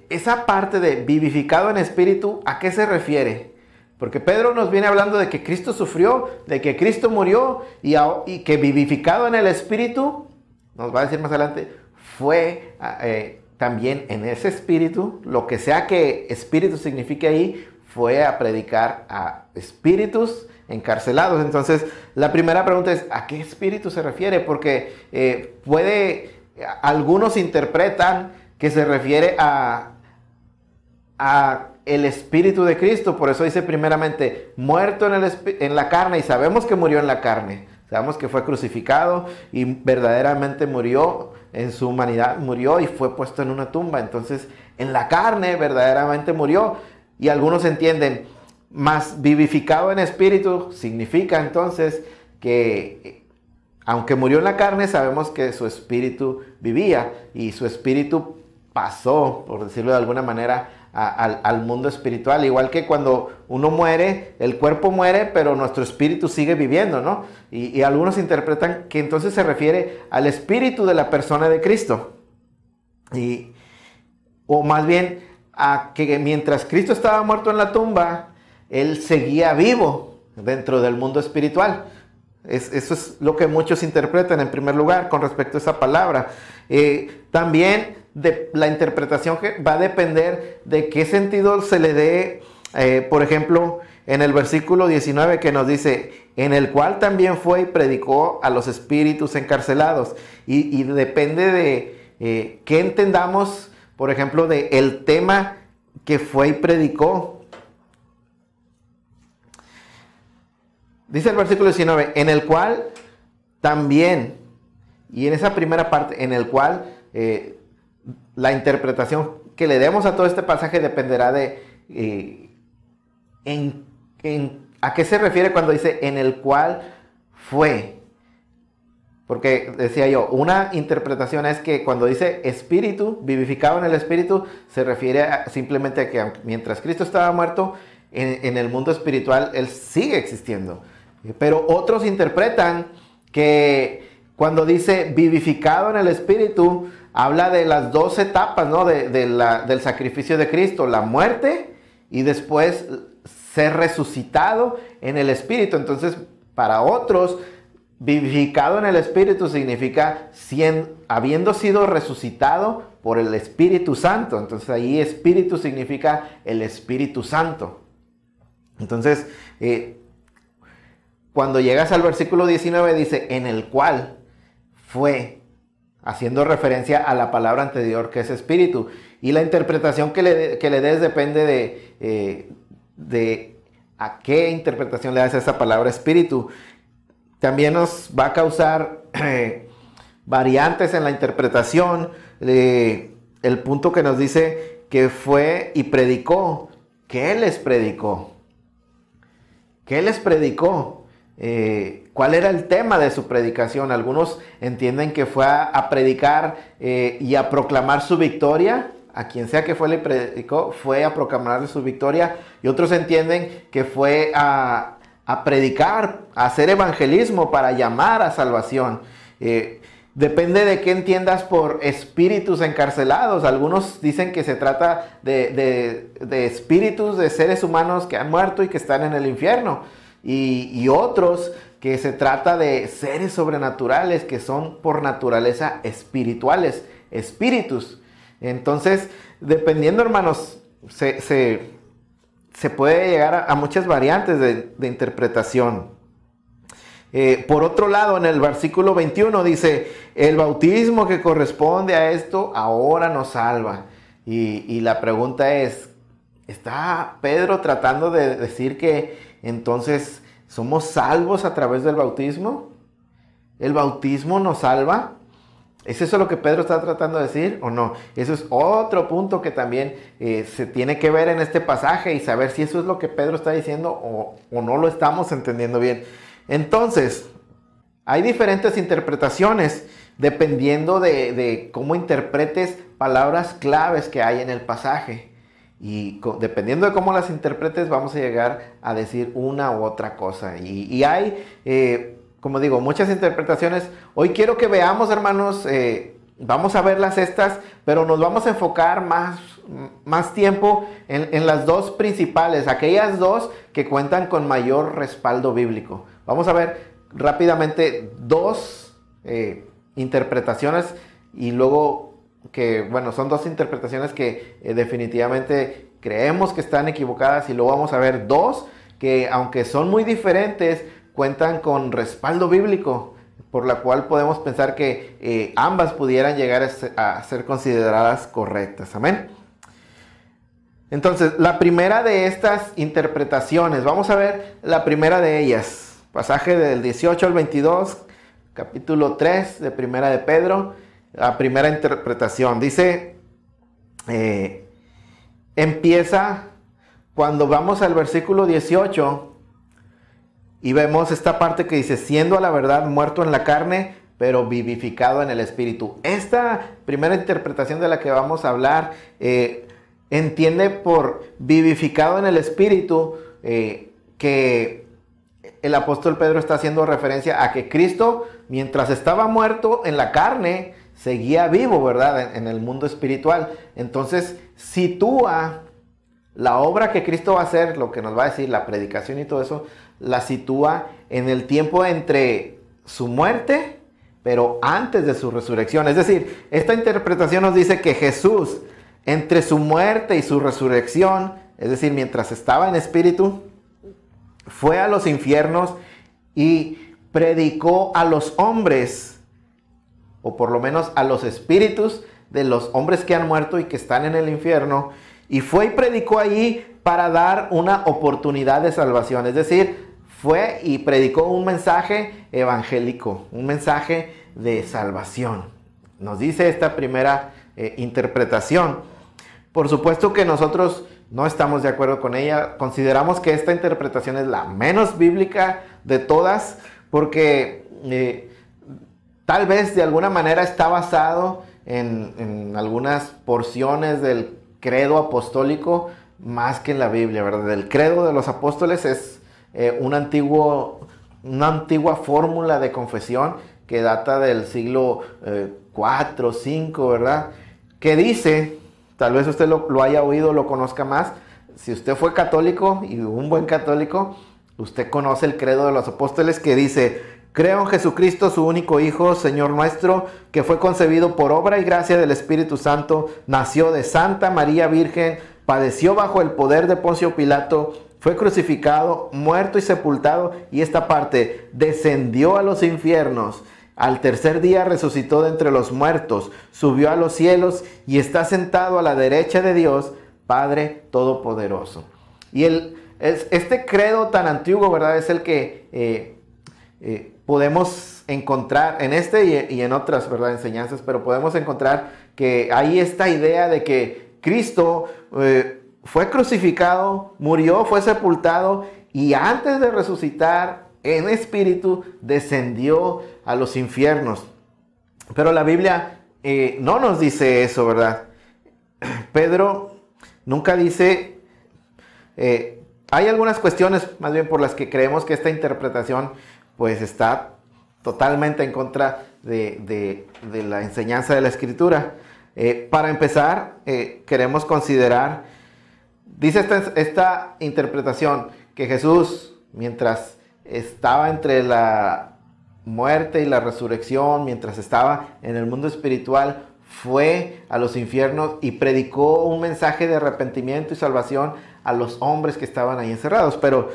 esa parte de vivificado en espíritu, ¿a qué se refiere? Porque Pedro nos viene hablando de que Cristo sufrió, de que Cristo murió y que vivificado en el espíritu, nos va a decir más adelante, fue también en ese espíritu, lo que sea que espíritu signifique ahí, fue a predicar a espíritus encarcelados. Entonces, la primera pregunta es, ¿a qué espíritu se refiere? Porque algunos interpretan que se refiere a el espíritu de Cristo. Por eso dice primeramente, muerto en la carne, y sabemos que murió en la carne. Sabemos que fue crucificado y verdaderamente murió en su humanidad, murió y fue puesto en una tumba. Entonces, en la carne verdaderamente murió. Y algunos entienden, más vivificado en espíritu significa entonces que aunque murió en la carne, sabemos que su espíritu vivía y su espíritu pasó, por decirlo de alguna manera, al mundo espiritual. Igual que cuando uno muere, el cuerpo muere, pero nuestro espíritu sigue viviendo, ¿no? Y algunos interpretan que entonces se refiere al espíritu de la persona de Cristo. O más bien, a que mientras Cristo estaba muerto en la tumba, Él seguía vivo dentro del mundo espiritual. Eso es lo que muchos interpretan en primer lugar con respecto a esa palabra. También la interpretación va a depender de qué sentido se le dé, por ejemplo, en el versículo 19 que nos dice, en el cual también fue y predicó a los espíritus encarcelados. Y depende de qué entendamos, por ejemplo, de el tema que fue y predicó. Dice el versículo 19, en el cual también, y en esa primera parte, en el cual la interpretación que le demos a todo este pasaje dependerá de a qué se refiere cuando dice en el cual fue. Porque decía yo, una interpretación es que cuando dice espíritu, vivificado en el espíritu, se refiere simplemente a que mientras Cristo estaba muerto, en el mundo espiritual Él sigue existiendo. Pero otros interpretan que cuando dice vivificado en el espíritu, habla de las dos etapas, ¿no? Del sacrificio de Cristo, la muerte y después ser resucitado en el Espíritu. Entonces, para otros, vivificado en el Espíritu significa habiendo sido resucitado por el Espíritu Santo. Entonces ahí Espíritu significa el Espíritu Santo. Entonces, cuando llegas al versículo 19 dice, en el cual fue, haciendo referencia a la palabra anterior que es Espíritu. Y la interpretación que le des depende de a qué interpretación le das a esa palabra Espíritu. También nos va a causar variantes en la interpretación. El punto que nos dice que fue y predicó. ¿Qué les predicó? ¿Qué les predicó? ¿Cuál era el tema de su predicación? Algunos entienden que fue a predicar y a proclamar su victoria. A quien sea que fue le predicó, fue a proclamar su victoria. Y otros entienden que fue a predicar, a hacer evangelismo para llamar a salvación. Depende de qué entiendas por espíritus encarcelados. Algunos dicen que se trata de espíritus de seres humanos que han muerto y que están en el infierno. Y otros que se trata de seres sobrenaturales que son por naturaleza espirituales, espíritus. Entonces, dependiendo, hermanos, se puede llegar a muchas variantes de interpretación. Por otro lado, en el versículo 21 dice, el bautismo que corresponde a esto ahora nos salva. Y la pregunta es, ¿está Pedro tratando de decir que entonces somos salvos a través del bautismo? ¿El bautismo nos salva? ¿Es eso lo que Pedro está tratando de decir o no? Eso es otro punto que también se tiene que ver en este pasaje y saber si eso es lo que Pedro está diciendo o no lo estamos entendiendo bien. Entonces, hay diferentes interpretaciones dependiendo de cómo interpretes palabras claves que hay en el pasaje. Y dependiendo de cómo las interpretes, vamos a llegar a decir una u otra cosa. Y hay, como digo, muchas interpretaciones. Hoy quiero que veamos, hermanos, vamos a verlas estas, pero nos vamos a enfocar más tiempo en las dos principales, aquellas dos que cuentan con mayor respaldo bíblico. Vamos a ver rápidamente dos interpretaciones y luego que, bueno, son dos interpretaciones que definitivamente creemos que están equivocadas y luego vamos a ver dos que, aunque son muy diferentes, cuentan con respaldo bíblico, por la cual podemos pensar que ambas pudieran llegar a ser consideradas correctas. Amén. Entonces, la primera de estas interpretaciones, vamos a ver la primera de ellas. Pasaje del 18 al 22, capítulo 3 de Primera de Pedro, la primera interpretación. Dice, empieza cuando vamos al versículo 18 y vemos esta parte que dice, siendo a la verdad muerto en la carne, pero vivificado en el Espíritu. Esta primera interpretación de la que vamos a hablar, entiende por vivificado en el Espíritu que el apóstol Pedro está haciendo referencia a que Cristo, mientras estaba muerto en la carne, seguía vivo, ¿verdad? En el mundo espiritual. Entonces, sitúa la obra que Cristo va a hacer, lo que nos va a decir, la predicación y todo eso, la sitúa en el tiempo entre su muerte, pero antes de su resurrección. Es decir, esta interpretación nos dice que Jesús, entre su muerte y su resurrección, es decir, mientras estaba en espíritu, fue a los infiernos y predicó a los hombres, o por lo menos a los espíritus de los hombres que han muerto y que están en el infierno, y fue y predicó allí para dar una oportunidad de salvación. Es decir, fue y predicó un mensaje evangélico, un mensaje de salvación. Nos dice esta primera interpretación. Por supuesto que nosotros no estamos de acuerdo con ella. Consideramos que esta interpretación es la menos bíblica de todas, porque tal vez de alguna manera está basado en algunas porciones del credo apostólico más que en la Biblia, ¿verdad? El credo de los apóstoles es una antigua fórmula de confesión que data del siglo IV, V, ¿verdad? Que dice, tal vez usted lo haya oído, lo conozca más. Si usted fue católico y un buen católico, usted conoce el credo de los apóstoles que dice: creo en Jesucristo, su único Hijo, Señor nuestro, que fue concebido por obra y gracia del Espíritu Santo, nació de Santa María Virgen, padeció bajo el poder de Poncio Pilato, fue crucificado, muerto y sepultado, y esta parte, descendió a los infiernos. Al tercer día resucitó de entre los muertos, subió a los cielos y está sentado a la derecha de Dios, Padre Todopoderoso. Y este credo tan antiguo, ¿verdad? Es el que podemos encontrar en este y en otras, ¿verdad?, enseñanzas, pero podemos encontrar que hay esta idea de que Cristo fue crucificado, murió, fue sepultado, y antes de resucitar en espíritu descendió a los infiernos. Pero la Biblia no nos dice eso, ¿verdad? Pedro nunca dice... hay algunas cuestiones más bien por las que creemos que esta interpretación pues está totalmente en contra de la enseñanza de la Escritura. Para empezar, queremos considerar, dice esta interpretación, que Jesús, mientras estaba entre la muerte y la resurrección, mientras estaba en el mundo espiritual, fue a los infiernos y predicó un mensaje de arrepentimiento y salvación a los hombres que estaban ahí encerrados. Pero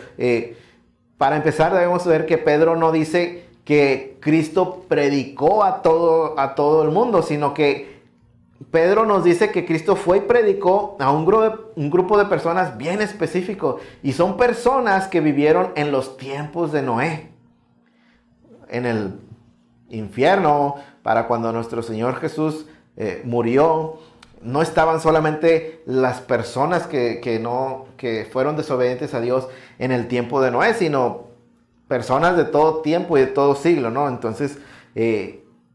para empezar debemos ver que Pedro no dice que Cristo predicó a todo el mundo, sino que Pedro nos dice que Cristo fue y predicó a un grupo de personas bien específico, y son personas que vivieron en los tiempos de Noé, en el infierno, para cuando nuestro Señor Jesús murió. No estaban solamente las personas que fueron desobedientes a Dios en el tiempo de Noé, sino personas de todo tiempo y de todo siglo, ¿no? Entonces,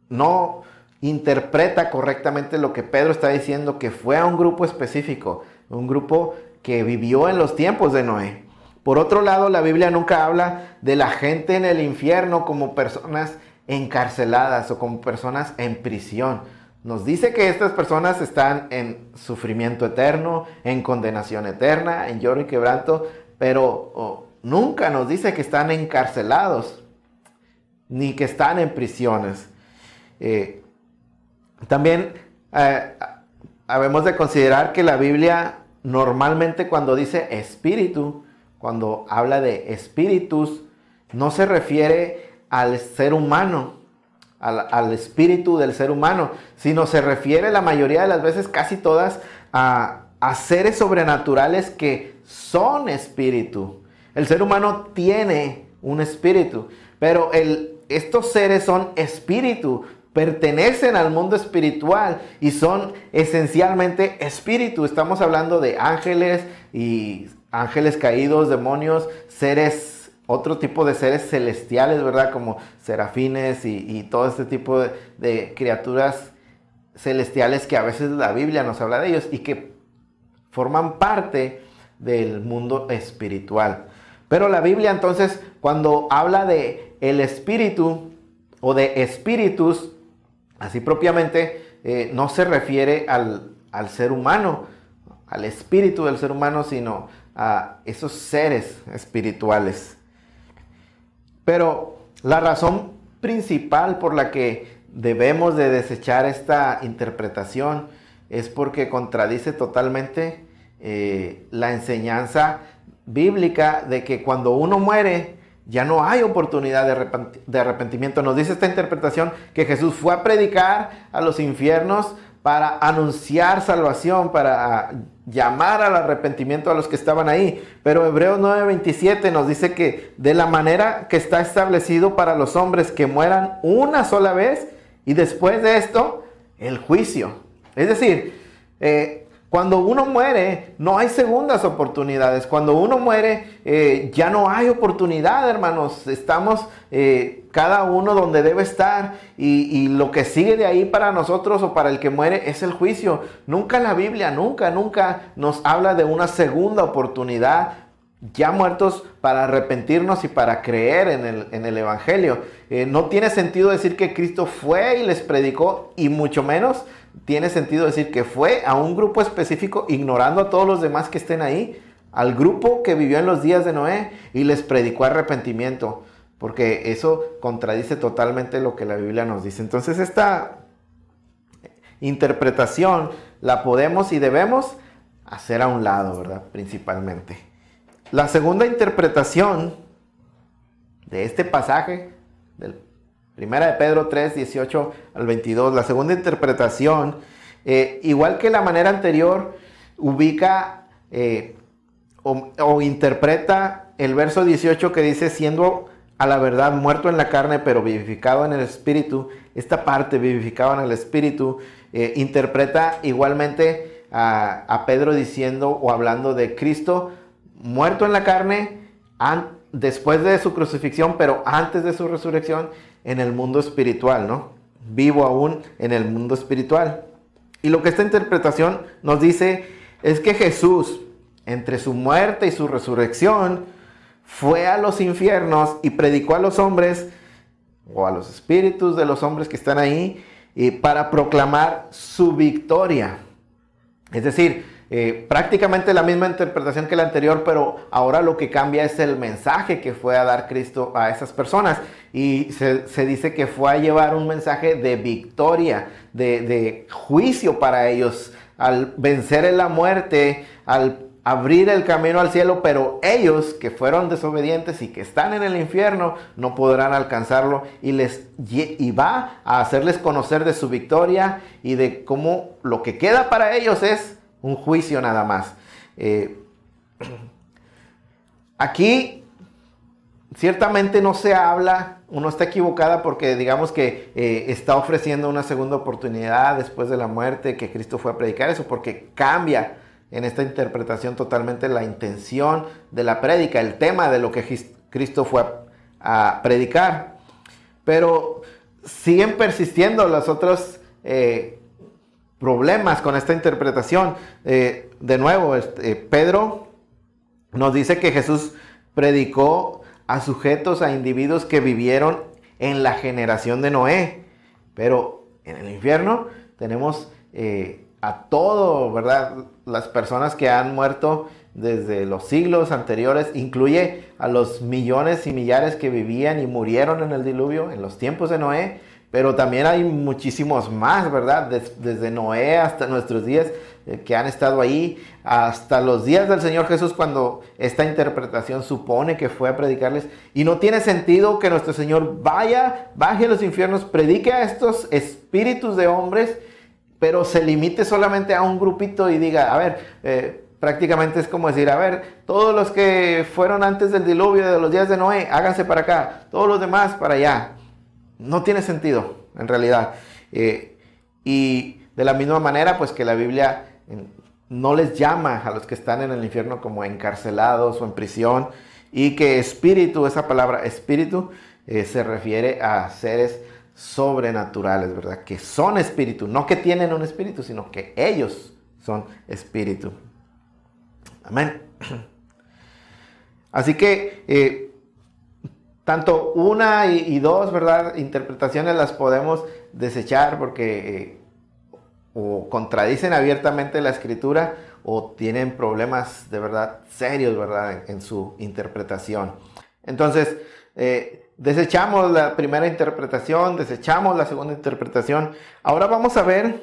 no interpreta correctamente lo que Pedro está diciendo, que fue a un grupo específico, un grupo que vivió en los tiempos de Noé. Por otro lado, la Biblia nunca habla de la gente en el infierno como personas encarceladas o como personas en prisión. Nos dice que estas personas están en sufrimiento eterno, en condenación eterna, en lloro y quebranto, pero nunca nos dice que están encarcelados, ni que están en prisiones. También habemos de considerar que la Biblia normalmente, cuando dice espíritu, cuando habla de espíritus, no se refiere al ser humano, al espíritu del ser humano, sino se refiere la mayoría de las veces, casi todas, a seres sobrenaturales que son espíritu. El ser humano tiene un espíritu, pero estos seres son espíritu, pertenecen al mundo espiritual y son esencialmente espíritu. Estamos hablando de ángeles y ángeles caídos, demonios, seres, otro tipo de seres celestiales, ¿verdad? Como serafines y todo este tipo de criaturas celestiales que a veces la Biblia nos habla de ellos y que forman parte del mundo espiritual. Pero la Biblia entonces, cuando habla de el espíritu o de espíritus, así propiamente, no se refiere al ser humano, al espíritu del ser humano, sino a esos seres espirituales. Pero la razón principal por la que debemos de desechar esta interpretación es porque contradice totalmente la enseñanza bíblica de que cuando uno muere ya no hay oportunidad de arrepentimiento. Nos dice esta interpretación que Jesús fue a predicar a los infiernos para anunciar salvación, para llamar al arrepentimiento a los que estaban ahí. Pero Hebreos 9:27 nos dice que de la manera que está establecido para los hombres que mueran una sola vez y después de esto el juicio. Es decir, cuando uno muere, no hay segundas oportunidades. Cuando uno muere, ya no hay oportunidad, hermanos. Estamos cada uno donde debe estar. Y lo que sigue de ahí para nosotros o para el que muere es el juicio. Nunca la Biblia, nunca nos habla de una segunda oportunidad ya muertos para arrepentirnos y para creer en el Evangelio. No tiene sentido decir que Cristo fue y les predicó, y mucho menos tiene sentido decir que fue a un grupo específico, ignorando a todos los demás que estén ahí, al grupo que vivió en los días de Noé y les predicó arrepentimiento, porque eso contradice totalmente lo que la Biblia nos dice. Entonces esta interpretación la podemos y debemos hacer a un lado, ¿verdad? Principalmente. La segunda interpretación de este pasaje, del 1 de Pedro 3, 18 al 22, la segunda interpretación, igual que la manera anterior, ubica o interpreta el verso 18 que dice, siendo a la verdad muerto en la carne, pero vivificado en el Espíritu. Esta parte, vivificado en el Espíritu, interpreta igualmente a Pedro diciendo o hablando de Cristo muerto en la carne después de su crucifixión, pero antes de su resurrección en el mundo espiritual, ¿no? Vivo aún en el mundo espiritual. Y lo que esta interpretación nos dice es que Jesús, entre su muerte y su resurrección, fue a los infiernos y predicó a los hombres, o a los espíritus de los hombres que están ahí, para proclamar su victoria. Es decir, prácticamente la misma interpretación que la anterior, pero ahora lo que cambia es el mensaje que fue a dar Cristo a esas personas. Y se dice que fue a llevar un mensaje de victoria, de juicio para ellos, al vencer en la muerte, al abrir el camino al cielo, pero ellos que fueron desobedientes y que están en el infierno no podrán alcanzarlo, y va a hacerles conocer de su victoria y de cómo lo que queda para ellos es un juicio nada más. Aquí ciertamente no se habla, uno está equivocada porque digamos que está ofreciendo una segunda oportunidad después de la muerte, que Cristo fue a predicar eso, porque cambia en esta interpretación totalmente la intención de la prédica, el tema de lo que Cristo fue a predicar. Pero siguen persistiendo los otros problemas con esta interpretación. De nuevo, Pedro nos dice que Jesús predicó a sujetos, a individuos que vivieron en la generación de Noé, pero en el infierno tenemos a todo, ¿verdad? Las personas que han muerto desde los siglos anteriores, incluye a los millones y millares que vivían y murieron en el diluvio en los tiempos de Noé, pero también hay muchísimos más, ¿verdad? Desde Noé hasta nuestros días que han estado ahí, hasta los días del Señor Jesús, cuando esta interpretación supone que fue a predicarles. Y no tiene sentido que nuestro Señor baje a los infiernos, predique a estos espíritus de hombres, pero se limite solamente a un grupito y diga, a ver, prácticamente es como decir, a ver, todos los que fueron antes del diluvio de los días de Noé, háganse para acá, todos los demás para allá. No tiene sentido, en realidad. Y de la misma manera, pues que la Biblia no les llama a los que están en el infierno como encarcelados o en prisión, y que espíritu, esa palabra espíritu, se refiere a seres sobrenaturales, ¿verdad? Que son espíritu, no que tienen un espíritu, sino que ellos son espíritu. Amén. Así que tanto una y dos, ¿verdad?, interpretaciones las podemos desechar porque o contradicen abiertamente la Escritura o tienen problemas de verdad serios, ¿verdad?, en su interpretación. Entonces, desechamos la primera interpretación, desechamos la segunda interpretación. Ahora vamos a ver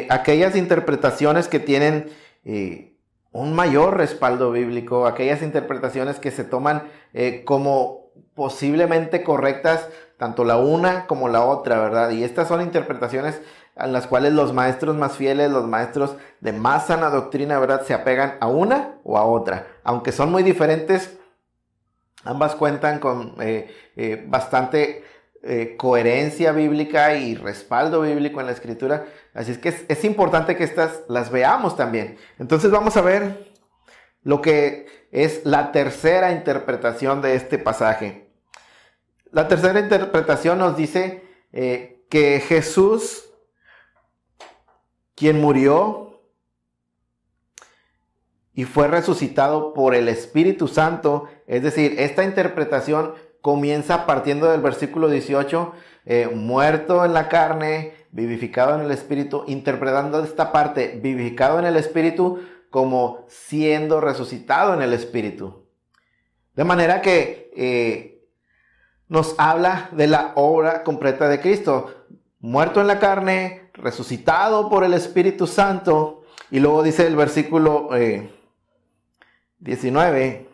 aquellas interpretaciones que tienen un mayor respaldo bíblico, aquellas interpretaciones que se toman como posiblemente correctas, tanto la una como la otra, ¿verdad? Y estas son interpretaciones en las cuales los maestros más fieles, los maestros de más sana doctrina, ¿verdad?, se apegan a una o a otra. Aunque son muy diferentes, ambas cuentan con bastante coherencia bíblica y respaldo bíblico en la Escritura. Así es que es importante que estas las veamos también. Entonces vamos a ver lo que es la tercera interpretación de este pasaje. La tercera interpretación nos dice que Jesús, quien murió y fue resucitado por el Espíritu Santo. Es decir, esta interpretación comienza partiendo del versículo 18, muerto en la carne, vivificado en el Espíritu, interpretando esta parte, vivificado en el Espíritu, como siendo resucitado en el Espíritu. De manera que nos habla de la obra completa de Cristo, muerto en la carne, resucitado por el Espíritu Santo. Y luego dice el versículo 19,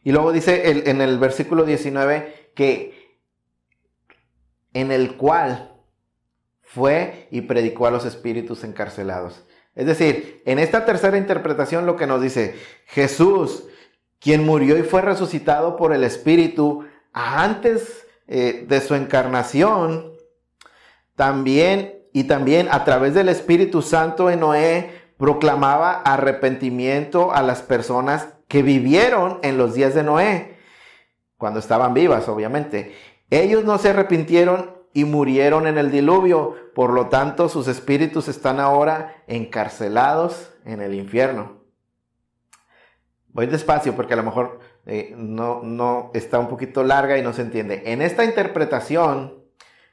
y luego dice en el versículo 19 que en el cual fue y predicó a los espíritus encarcelados. Es decir, en esta tercera interpretación lo que nos dice, Jesús, quien murió y fue resucitado por el Espíritu antes de su encarnación, también a través del Espíritu Santo en Noé, proclamaba arrepentimiento a las personas que vivieron en los días de Noé, cuando estaban vivas, obviamente. Ellos no se arrepintieron y murieron en el diluvio, por lo tanto sus espíritus están ahora encarcelados en el infierno. Voy despacio porque a lo mejor no está un poquito larga y no se entiende. En esta interpretación,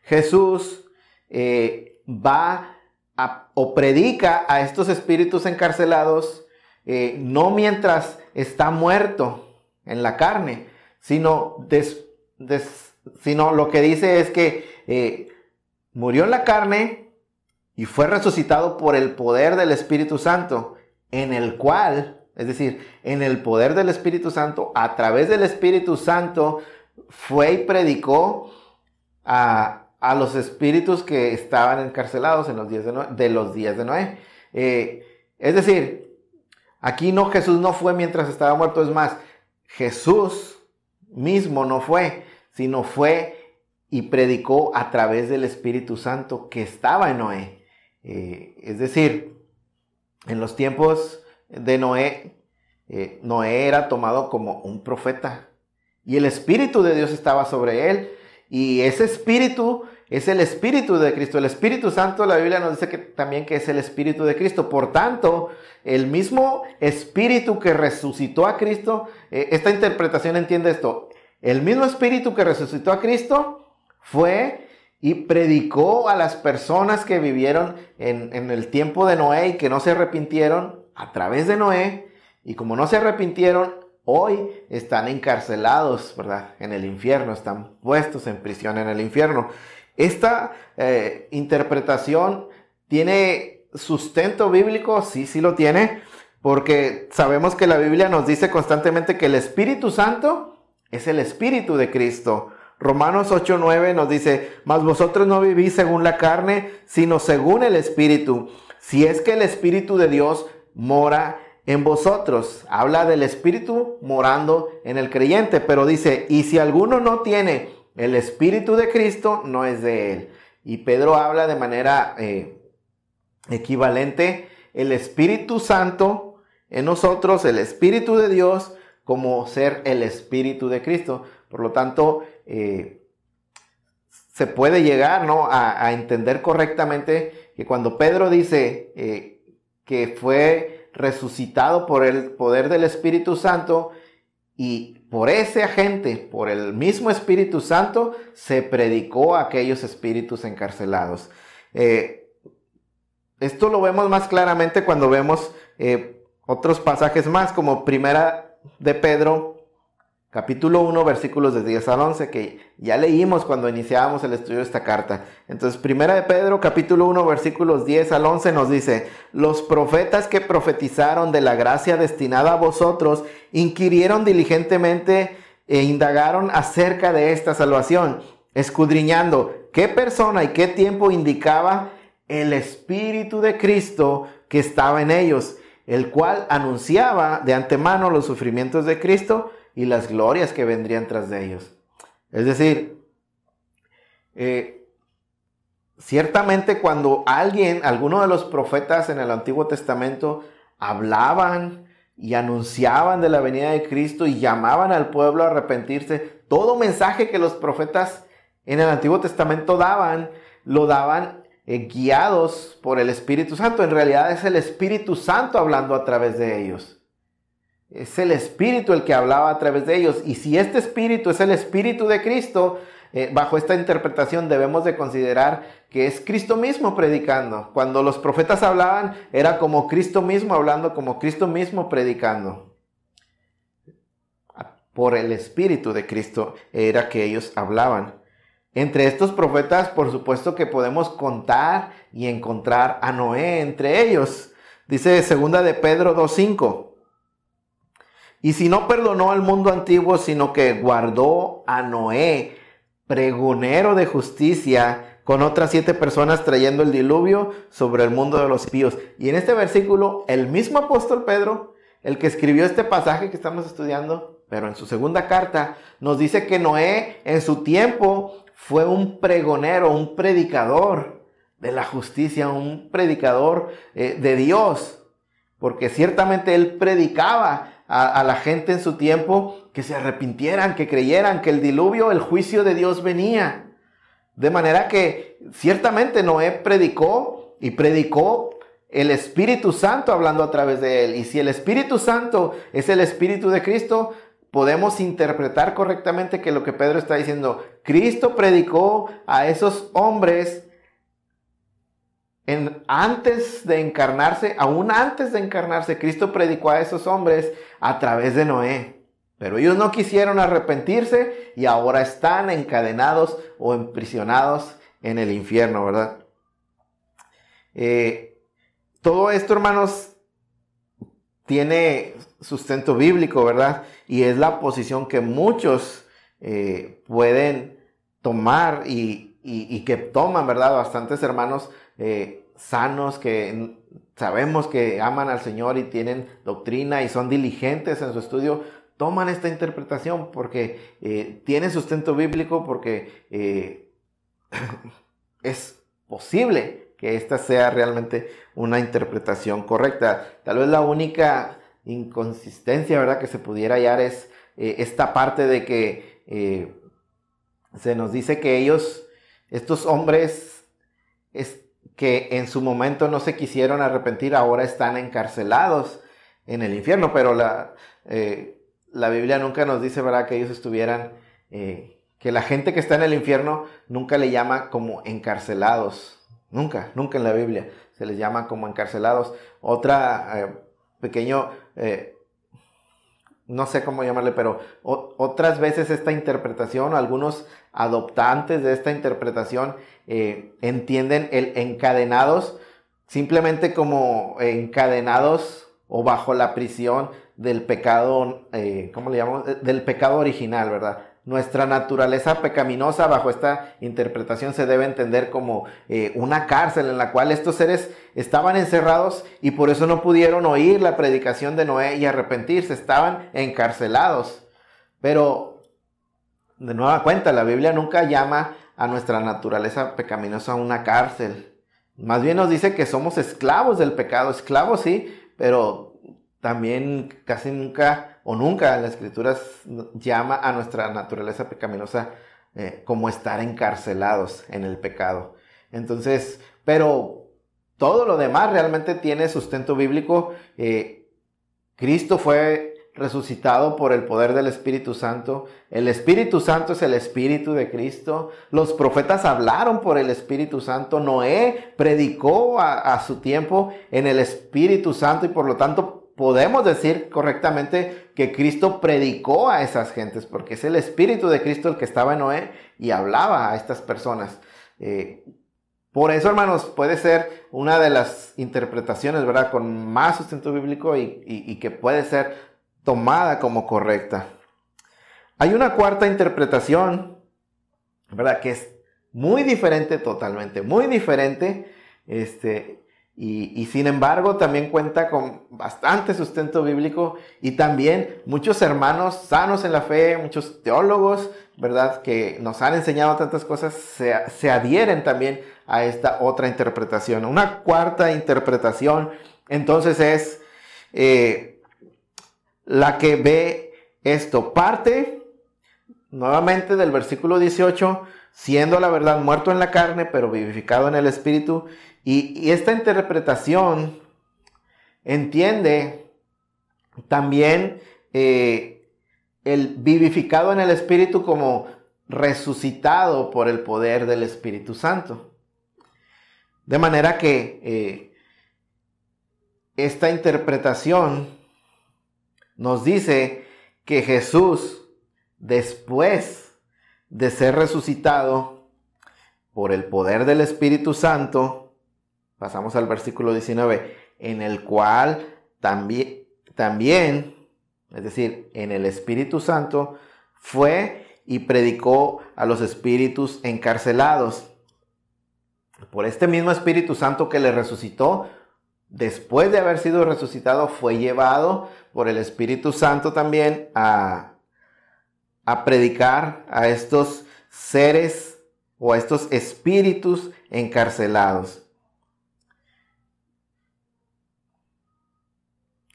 Jesús va o predica a estos espíritus encarcelados no mientras está muerto en la carne, sino lo que dice es que murió en la carne y fue resucitado por el poder del Espíritu Santo, en el cual, es decir, en el poder del Espíritu Santo, a través del Espíritu Santo, fue y predicó a los espíritus que estaban encarcelados en los días de Noé. Es decir, aquí Jesús no fue mientras estaba muerto, es más, Jesús mismo no fue, sino fue y predicó a través del Espíritu Santo que estaba en Noé. Es decir, en los tiempos de Noé, Noé era tomado como un profeta y el Espíritu de Dios estaba sobre él, y ese Espíritu es el Espíritu de Cristo. El Espíritu Santo, la Biblia nos dice también que es el Espíritu de Cristo. Por tanto, el mismo Espíritu que resucitó a Cristo, esta interpretación entiende esto, el mismo Espíritu que resucitó a Cristo fue y predicó a las personas que vivieron en el tiempo de Noé y que no se arrepintieron a través de Noé, y como no se arrepintieron, hoy están encarcelados, ¿verdad?, en el infierno, están puestos en prisión en el infierno. Esta interpretación tiene sustento bíblico, sí lo tiene, porque sabemos que la Biblia nos dice constantemente que el Espíritu Santo es el Espíritu de Cristo. Romanos 8:9 nos dice, mas vosotros no vivís según la carne, sino según el Espíritu, si es que el Espíritu de Dios mora en vosotros. Habla del Espíritu morando en el creyente, pero dice, y si alguno no tiene el Espíritu de Cristo, no es de él. Y Pedro habla de manera equivalente el Espíritu Santo en nosotros, el Espíritu de Dios, como ser el Espíritu de Cristo. Por lo tanto, se puede llegar, ¿no?, a entender correctamente que cuando Pedro dice que fue resucitado por el poder del Espíritu Santo, y por ese agente, por el mismo Espíritu Santo, se predicó a aquellos espíritus encarcelados. Esto lo vemos más claramente cuando vemos otros pasajes más, como Primera de Pedro, capítulo 1, versículos de 10 al 11, que ya leímos cuando iniciábamos el estudio de esta carta. Entonces, Primera de Pedro, capítulo 1, versículos 10 al 11 nos dice, los profetas que profetizaron de la gracia destinada a vosotros, inquirieron diligentemente e indagaron acerca de esta salvación, escudriñando qué persona y qué tiempo indicaba el Espíritu de Cristo que estaba en ellos, el cual anunciaba de antemano los sufrimientos de Cristo y las glorias que vendrían tras de ellos. Es decir, ciertamente cuando alguno de los profetas en el Antiguo Testamento hablaban y anunciaban de la venida de Cristo y llamaban al pueblo a arrepentirse, todo mensaje que los profetas en el Antiguo Testamento daban lo daban guiados por el Espíritu Santo. En realidad es el Espíritu Santo hablando a través de ellos. Es el Espíritu el que hablaba a través de ellos. Y si este Espíritu es el Espíritu de Cristo, bajo esta interpretación debemos de considerar que es Cristo mismo predicando. Cuando los profetas hablaban, era como Cristo mismo hablando, como Cristo mismo predicando. Por el Espíritu de Cristo era que ellos hablaban. Entre estos profetas, por supuesto que podemos contar y encontrar a Noé entre ellos. Dice 2 de Pedro 2:5. Y si no perdonó al mundo antiguo, sino que guardó a Noé, pregonero de justicia, con otras 7 personas trayendo el diluvio sobre el mundo de los impíos. Y en este versículo, el mismo apóstol Pedro, el que escribió este pasaje que estamos estudiando, pero en su segunda carta, nos dice que Noé en su tiempo fue un pregonero, un predicador de la justicia, un predicador de Dios, porque ciertamente él predicaba a la gente en su tiempo que se arrepintieran, que creyeran que el diluvio, el juicio de Dios venía. De manera que ciertamente Noé predicó y predicó el Espíritu Santo hablando a través de él. Y si el Espíritu Santo es el Espíritu de Cristo, podemos interpretar correctamente que lo que Pedro está diciendo, Cristo predicó a esos hombres antes de encarnarse, aún antes de encarnarse, Cristo predicó a esos hombres a través de Noé. Pero ellos no quisieron arrepentirse y ahora están encadenados o emprisionados en el infierno, ¿verdad? Todo esto, hermanos, tiene sustento bíblico, ¿verdad? Y es la posición que muchos pueden tomar y que toman, ¿verdad? Bastantes hermanos sanos que sabemos que aman al Señor y tienen doctrina y son diligentes en su estudio, toman esta interpretación porque tiene sustento bíblico, porque es posible que esta sea realmente una interpretación correcta. Tal vez la única inconsistencia, ¿verdad?, que se pudiera hallar es esta parte de que se nos dice que ellos, estos hombres que en su momento no se quisieron arrepentir, ahora están encarcelados en el infierno, pero la Biblia nunca nos dice, ¿verdad?, que ellos estuvieran, que la gente que está en el infierno nunca le llama como encarcelados, nunca en la Biblia se les llama como encarcelados. Otra pequeño, no sé cómo llamarle, pero otras veces esta interpretación, algunos adoptantes de esta interpretación entienden el encadenados simplemente como encadenados o bajo la prisión del pecado, ¿cómo le llamamos? Del pecado original, ¿verdad? Nuestra naturaleza pecaminosa bajo esta interpretación se debe entender como una cárcel en la cual estos seres estaban encerrados y por eso no pudieron oír la predicación de Noé y arrepentirse, estaban encarcelados. Pero, de nueva cuenta, la Biblia nunca llama a nuestra naturaleza pecaminosa una cárcel. Más bien nos dice que somos esclavos del pecado, esclavos sí, pero también casi nunca o nunca en las Escrituras llama a nuestra naturaleza pecaminosa como estar encarcelados en el pecado. Entonces, pero todo lo demás realmente tiene sustento bíblico. Cristo fue resucitado por el poder del Espíritu Santo. El Espíritu Santo es el Espíritu de Cristo. Los profetas hablaron por el Espíritu Santo. Noé predicó a su tiempo en el Espíritu Santo y por lo tanto podemos decir correctamente que Cristo predicó a esas gentes, porque es el Espíritu de Cristo el que estaba en Noé y hablaba a estas personas. Por eso, hermanos, puede ser una de las interpretaciones, ¿verdad?, con más sustento bíblico y que puede ser tomada como correcta. Hay una cuarta interpretación, ¿verdad?, que es muy diferente totalmente, muy diferente, y sin embargo también cuenta con bastante sustento bíblico y también muchos hermanos sanos en la fe, muchos teólogos, ¿verdad?, que nos han enseñado tantas cosas, se adhieren también a esta otra interpretación. Una cuarta interpretación entonces es la que ve esto, parte nuevamente del versículo 18, siendo la verdad muerto en la carne, pero vivificado en el Espíritu. Y esta interpretación entiende también el vivificado en el Espíritu como resucitado por el poder del Espíritu Santo. De manera que esta interpretación nos dice que Jesús, después de ser resucitado por el poder del Espíritu Santo, pasamos al versículo 19, en el cual también, es decir, en el Espíritu Santo, fue y predicó a los espíritus encarcelados. Por este mismo Espíritu Santo que le resucitó, después de haber sido resucitado, fue llevado por el Espíritu Santo también a predicar a estos seres o a estos espíritus encarcelados.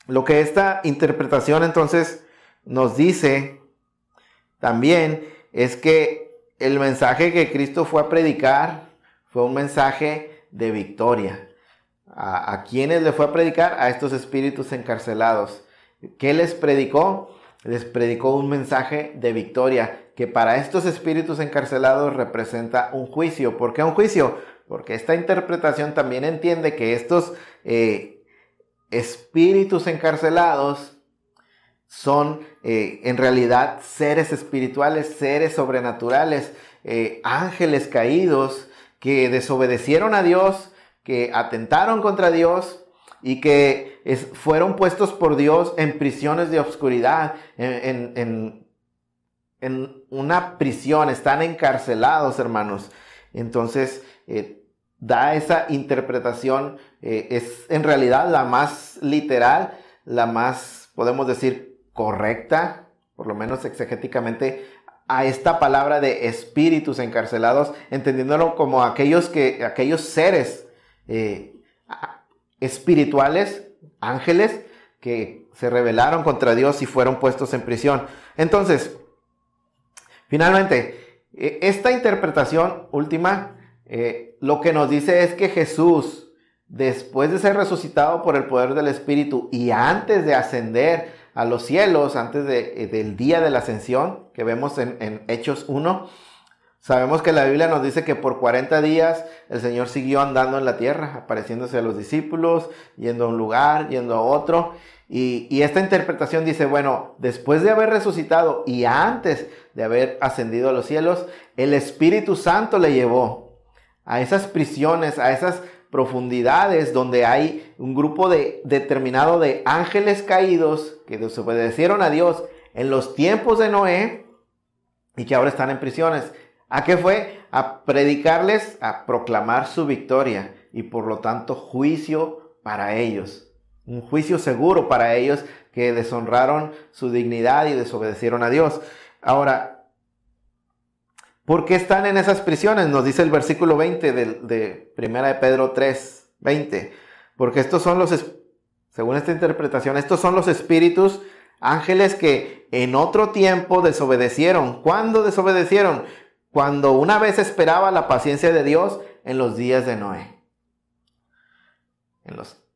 Lo que esta interpretación entonces nos dice también es que el mensaje que Cristo fue a predicar fue un mensaje de victoria. ¿A quiénes le fue a predicar? A estos espíritus encarcelados. ¿Qué les predicó? Les predicó un mensaje de victoria, que para estos espíritus encarcelados representa un juicio. ¿Por qué un juicio? Porque esta interpretación también entiende que estos espíritus encarcelados son en realidad seres espirituales, seres sobrenaturales, ángeles caídos que desobedecieron a Dios, que atentaron contra Dios y que fueron puestos por Dios en prisiones de oscuridad, en una prisión, están encarcelados, hermanos. Entonces, da esa interpretación, es en realidad la más literal, la más, podemos decir, correcta, por lo menos exegéticamente, a esta palabra de espíritus encarcelados, entendiéndolo como aquellos seres espirituales, ángeles, que se rebelaron contra Dios y fueron puestos en prisión. Entonces, finalmente, esta interpretación última, lo que nos dice es que Jesús, después de ser resucitado por el poder del Espíritu y antes de ascender a los cielos, antes del día de la ascensión, que vemos en Hechos 1, sabemos que la Biblia nos dice que por 40 días el Señor siguió andando en la tierra, apareciéndose a los discípulos, yendo a un lugar, yendo a otro. Y esta interpretación dice, bueno, después de haber resucitado y antes de haber ascendido a los cielos, el Espíritu Santo le llevó a esas prisiones, a esas profundidades donde hay un grupo determinado de ángeles caídos que desobedecieron a Dios en los tiempos de Noé y que ahora están en prisiones. ¿A qué fue? A predicarles, a proclamar su victoria y por lo tanto juicio para ellos. Un juicio seguro para ellos que deshonraron su dignidad y desobedecieron a Dios. Ahora, ¿por qué están en esas prisiones? Nos dice el versículo 20 de 1 de Pedro 3, 20. Porque estos son según esta interpretación, estos son los espíritus ángeles que en otro tiempo desobedecieron. ¿Cuándo desobedecieron? Cuando una vez esperaba la paciencia de Dios en los días de Noé.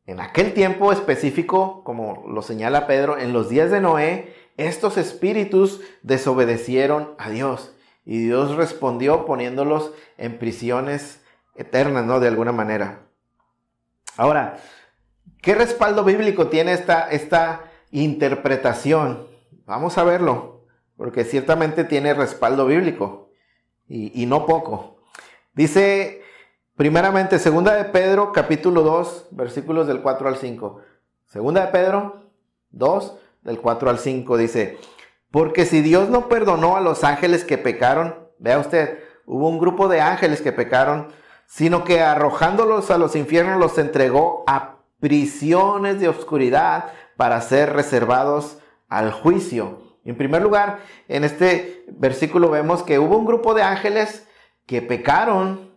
En aquel tiempo específico, como lo señala Pedro, en los días de Noé, estos espíritus desobedecieron a Dios. Y Dios respondió poniéndolos en prisiones eternas, ¿no? De alguna manera. Ahora, ¿qué respaldo bíblico tiene esta interpretación? Vamos a verlo, porque ciertamente tiene respaldo bíblico. Y no poco. Dice, primeramente, 2 de Pedro, capítulo 2, versículos del 4 al 5. 2 de Pedro 2, del 4 al 5, dice, porque si Dios no perdonó a los ángeles que pecaron, vea usted, hubo un grupo de ángeles que pecaron, sino que arrojándolos a los infiernos los entregó a prisiones de oscuridad para ser reservados al juicio. En primer lugar, en este versículo vemos que hubo un grupo de ángeles que pecaron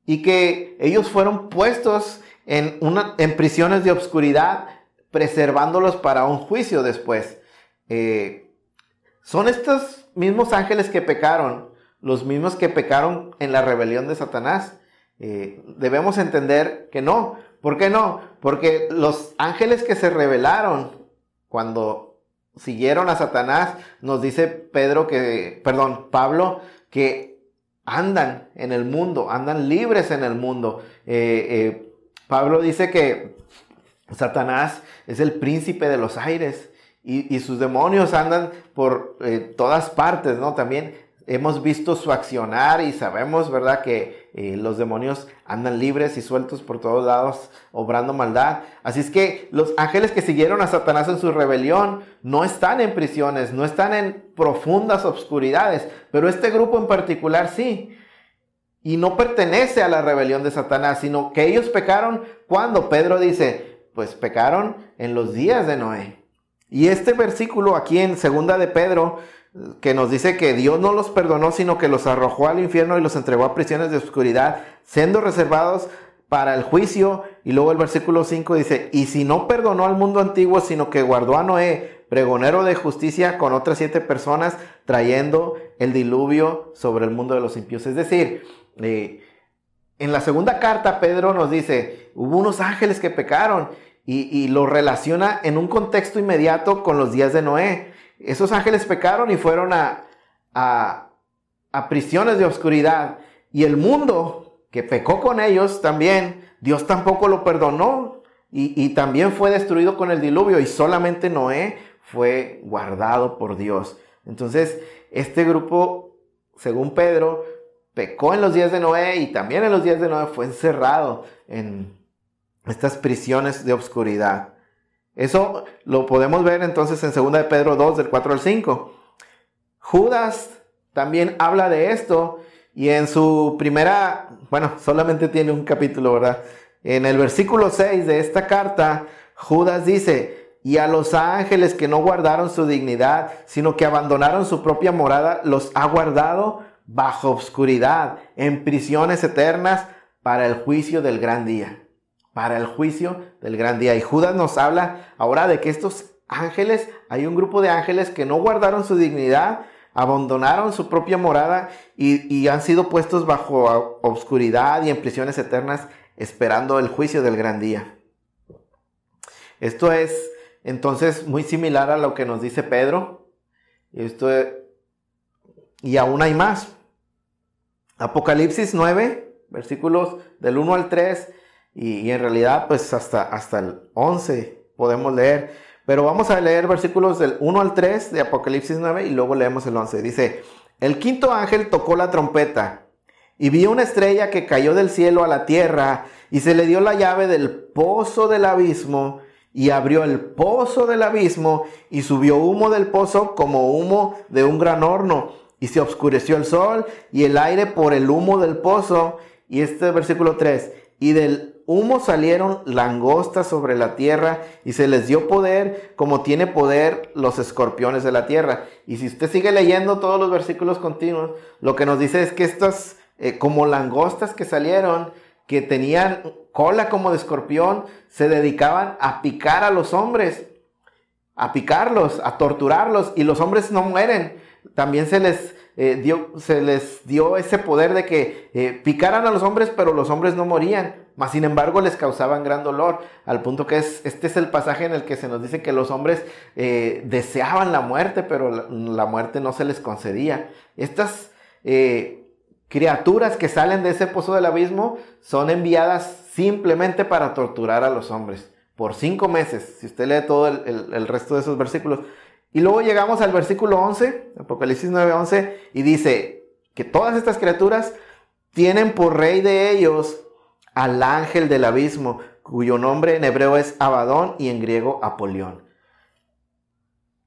y que ellos fueron puestos en prisiones de oscuridad, preservándolos para un juicio después. Son estos mismos ángeles que pecaron los mismos que pecaron en la rebelión de Satanás. Debemos entender que no. ¿Por qué no? Porque los ángeles que se rebelaron cuando siguieron a Satanás, nos dice Pablo, que andan en el mundo, andan libres en el mundo. Pablo dice que Satanás es el príncipe de los aires y sus demonios andan por todas partes, ¿no? También hemos visto su accionar y sabemos, ¿verdad?, que los demonios andan libres y sueltos por todos lados, obrando maldad. Así es que los ángeles que siguieron a Satanás en su rebelión no están en prisiones, no están en profundas obscuridades, pero este grupo en particular sí. Y no pertenece a la rebelión de Satanás, sino que ellos pecaron cuando Pedro dice, pues pecaron en los días de Noé. Y este versículo aquí en 2 de Pedro, que nos dice que Dios no los perdonó, sino que los arrojó al infierno y los entregó a prisiones de oscuridad, siendo reservados para el juicio. Y luego el versículo 5 dice, y si no perdonó al mundo antiguo, sino que guardó a Noé, pregonero de justicia, con otras 7 personas, trayendo el diluvio sobre el mundo de los impíos. Es decir, en la segunda carta Pedro nos dice, hubo unos ángeles que pecaron, y lo relaciona en un contexto inmediato con los días de Noé. Esos ángeles pecaron y fueron a prisiones de oscuridad. Y el mundo que pecó con ellos también, Dios tampoco lo perdonó. Y también fue destruido con el diluvio. Y solamente Noé fue guardado por Dios. Entonces, este grupo, según Pedro, pecó en los días de Noé. Y también en los días de Noé fue encerrado en estas prisiones de oscuridad. Eso lo podemos ver entonces en 2 de Pedro 2, del 4 al 5. Judas también habla de esto y en su primera, solamente tiene un capítulo, ¿verdad? En el versículo 6 de esta carta, Judas dice, y a los ángeles que no guardaron su dignidad, sino que abandonaron su propia morada, los ha guardado bajo obscuridad, en prisiones eternas, para el juicio del gran día. Para el juicio del gran día. Y Judas nos habla ahora de que estos ángeles, hay un grupo de ángeles que no guardaron su dignidad, abandonaron su propia morada y han sido puestos bajo obscuridad y en prisiones eternas, esperando el juicio del gran día. Esto es entonces muy similar a lo que nos dice Pedro. Y aún hay más. Apocalipsis 9, versículos del 1 al 3. Y en realidad pues hasta el 11 podemos leer. Pero vamos a leer versículos del 1 al 3 de Apocalipsis 9 y luego leemos el 11. Dice, el quinto ángel tocó la trompeta y vi una estrella que cayó del cielo a la tierra y se le dio la llave del pozo del abismo y abrió el pozo del abismo y subió humo del pozo como humo de un gran horno y se oscureció el sol y el aire por el humo del pozo. Y este versículo 3, y del humo salieron langostas sobre la tierra y se les dio poder como tiene poder los escorpiones de la tierra. Y si usted sigue leyendo todos los versículos continuos, lo que nos dice es que estas como langostas que salieron, que tenían cola como de escorpión, se dedicaban a picar a los hombres, a picarlos, a torturarlos, y los hombres no mueren. También se les dio ese poder de que picaran a los hombres, pero los hombres no morían. Mas sin embargo les causaban gran dolor, al punto que este es el pasaje en el que se nos dice que los hombres deseaban la muerte, pero la muerte no se les concedía. Estas criaturas que salen de ese pozo del abismo son enviadas simplemente para torturar a los hombres por 5 meses, si usted lee todo el resto de esos versículos. Y luego llegamos al versículo 11, Apocalipsis 9:11, y dice que todas estas criaturas tienen por rey de ellos al ángel del abismo, cuyo nombre en hebreo es Abadón y en griego Apolión.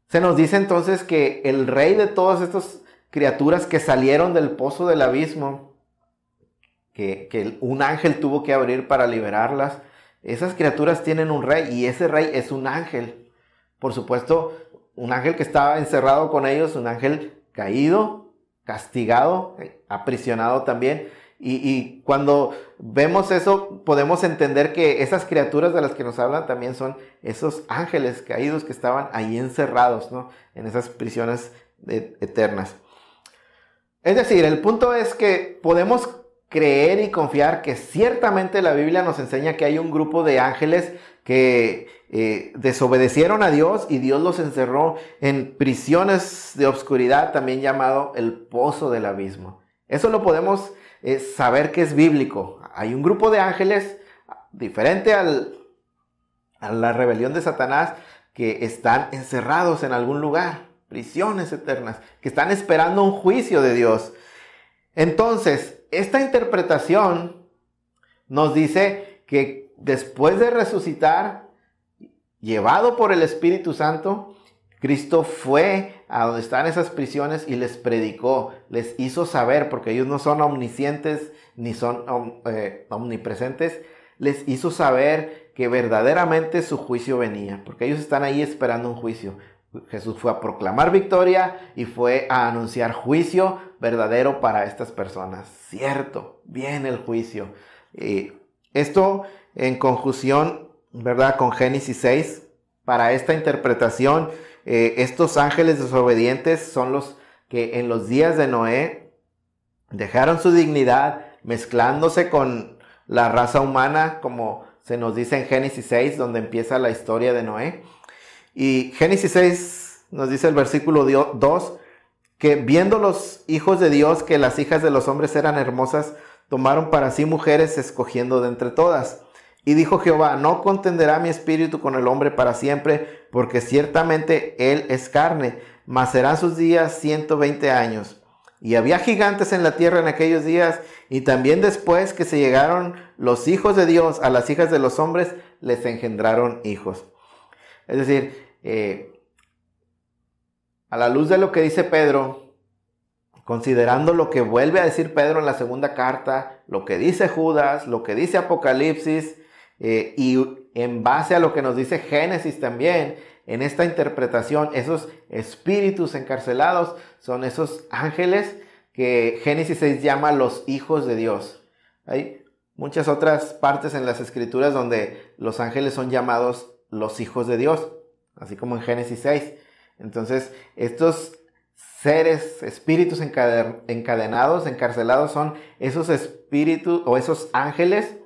Se nos dice entonces que el rey de todas estas criaturas que salieron del pozo del abismo, que un ángel tuvo que abrir para liberarlas, esas criaturas tienen un rey y ese rey es un ángel. Por supuesto, un ángel que estaba encerrado con ellos, un ángel caído, castigado, aprisionado también. Y cuando vemos eso, podemos entender que esas criaturas de las que nos hablan también son esos ángeles caídos que estaban ahí encerrados, ¿no?, en esas prisiones eternas. Es decir, el punto es que podemos creer y confiar que ciertamente la Biblia nos enseña que hay un grupo de ángeles que desobedecieron a Dios y Dios los encerró en prisiones de obscuridad, también llamado el pozo del abismo. Eso lo podemos saber que es bíblico. Hay un grupo de ángeles diferente a la rebelión de Satanás que están encerrados en algún lugar, prisiones eternas, que están esperando un juicio de Dios. Entonces, esta interpretación nos dice que después de resucitar, llevado por el Espíritu Santo, Cristo fue a donde están esas prisiones y les predicó, les hizo saber, porque ellos no son omniscientes ni son omnipresentes, les hizo saber que verdaderamente su juicio venía, porque ellos están ahí esperando un juicio. Jesús fue a proclamar victoria y fue a anunciar juicio verdadero para estas personas. Cierto, viene el juicio. Esto en conjunción, ¿verdad?, con Génesis 6, para esta interpretación, estos ángeles desobedientes son los que en los días de Noé dejaron su dignidad mezclándose con la raza humana, como se nos dice en Génesis 6, donde empieza la historia de Noé. Y Génesis 6 nos dice el versículo 2, que viendo los hijos de Dios que las hijas de los hombres eran hermosas, tomaron para sí mujeres escogiendo de entre todas. Y dijo Jehová, no contenderá mi espíritu con el hombre para siempre, porque ciertamente él es carne, mas serán sus días 120 años. Y había gigantes en la tierra en aquellos días, y también después que se llegaron los hijos de Dios a las hijas de los hombres, les engendraron hijos. Es decir, a la luz de lo que dice Pedro, considerando lo que vuelve a decir Pedro en la segunda carta, lo que dice Judas, lo que dice Apocalipsis, y en base a lo que nos dice Génesis también, en esta interpretación, esos espíritus encarcelados son esos ángeles que Génesis 6 llama los hijos de Dios. Hay muchas otras partes en las escrituras donde los ángeles son llamados los hijos de Dios, así como en Génesis 6. Entonces, estos seres, espíritus encadenados, encarcelados, son esos espíritus o esos ángeles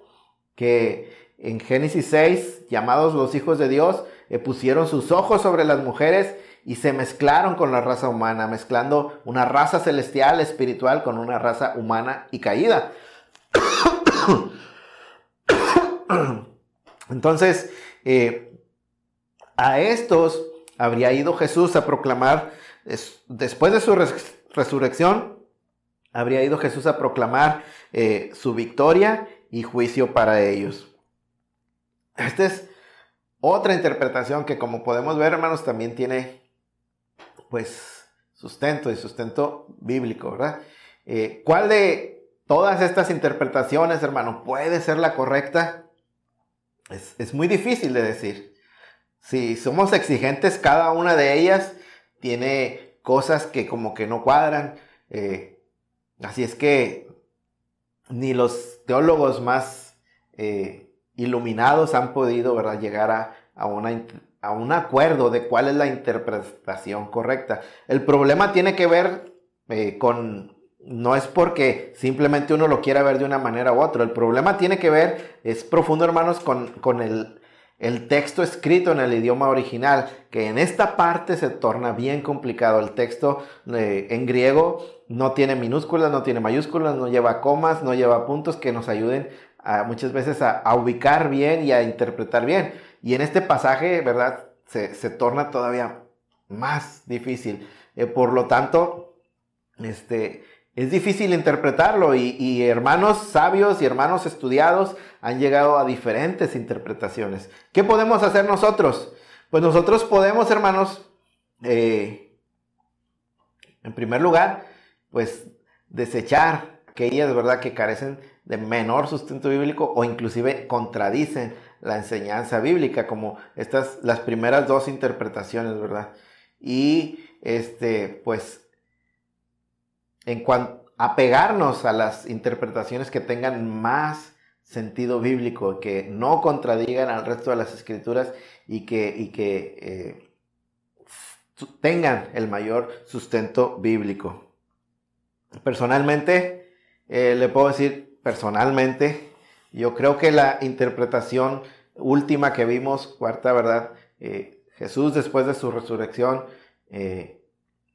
que en Génesis 6, llamados los hijos de Dios, pusieron sus ojos sobre las mujeres y se mezclaron con la raza humana, mezclando una raza celestial, espiritual, con una raza humana y caída. Entonces, a estos habría ido Jesús a proclamar, después de su resurrección, habría ido Jesús a proclamar su victoria y juicio para ellos. Esta es otra interpretación que, como podemos ver, hermanos, también tiene pues sustento bíblico, ¿verdad? ¿Cuál de todas estas interpretaciones, hermano, puede ser la correcta? Es muy difícil de decir. Si somos exigentes, cada una de ellas tiene cosas que como que no cuadran. Así es que ni los teólogos más iluminados han podido, ¿verdad?, llegar a un acuerdo de cuál es la interpretación correcta. El problema tiene que ver no es porque simplemente uno lo quiera ver de una manera u otra. El problema tiene que ver, es profundo, hermanos, con el texto escrito en el idioma original, que en esta parte se torna bien complicado. El texto en griego no tiene minúsculas, no tiene mayúsculas, no lleva comas, no lleva puntos que nos ayuden muchas veces a ubicar bien y a interpretar bien. Y en este pasaje, ¿verdad?, se torna todavía más difícil. Por lo tanto, es difícil interpretarlo y hermanos sabios y hermanos estudiados han llegado a diferentes interpretaciones. ¿Qué podemos hacer nosotros? Pues nosotros podemos, hermanos, en primer lugar, pues desechar aquellas, ¿verdad?, que carecen de menor sustento bíblico o inclusive contradicen la enseñanza bíblica, como las primeras dos interpretaciones, ¿verdad? Y pues en cuanto a pegarnos a las interpretaciones que tengan más sentido bíblico, que no contradigan al resto de las escrituras y que tengan el mayor sustento bíblico. Personalmente, le puedo decir personalmente, yo creo que la interpretación última que vimos, cuarta verdad, Jesús después de su resurrección,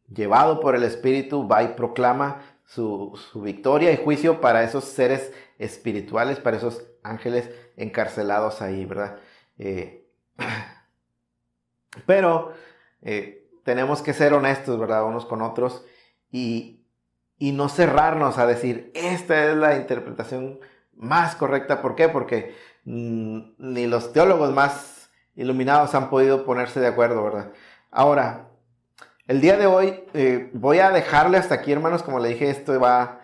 llevado por el Espíritu, va y proclama su victoria y juicio para esos seres espirituales, para esos ángeles encarcelados ahí, ¿verdad? Pero tenemos que ser honestos, ¿verdad? Unos con otros y no cerrarnos a decir, esta es la interpretación más correcta. ¿Por qué? Porque ni los teólogos más iluminados han podido ponerse de acuerdo, ¿verdad? Ahora, el día de hoy voy a dejarle hasta aquí, hermanos. Como le dije, esto va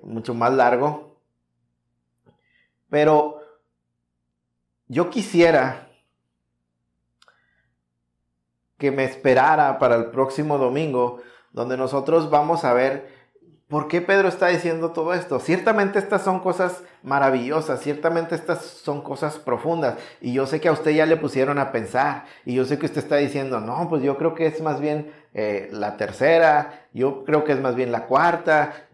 mucho más largo. Pero yo quisiera que me esperara para el próximo domingo, donde nosotros vamos a ver por qué Pedro está diciendo todo esto. Ciertamente estas son cosas maravillosas, ciertamente estas son cosas profundas, y yo sé que a usted ya le pusieron a pensar, y yo sé que usted está diciendo, no, pues yo creo que es más bien la tercera, yo creo que es más bien la cuarta,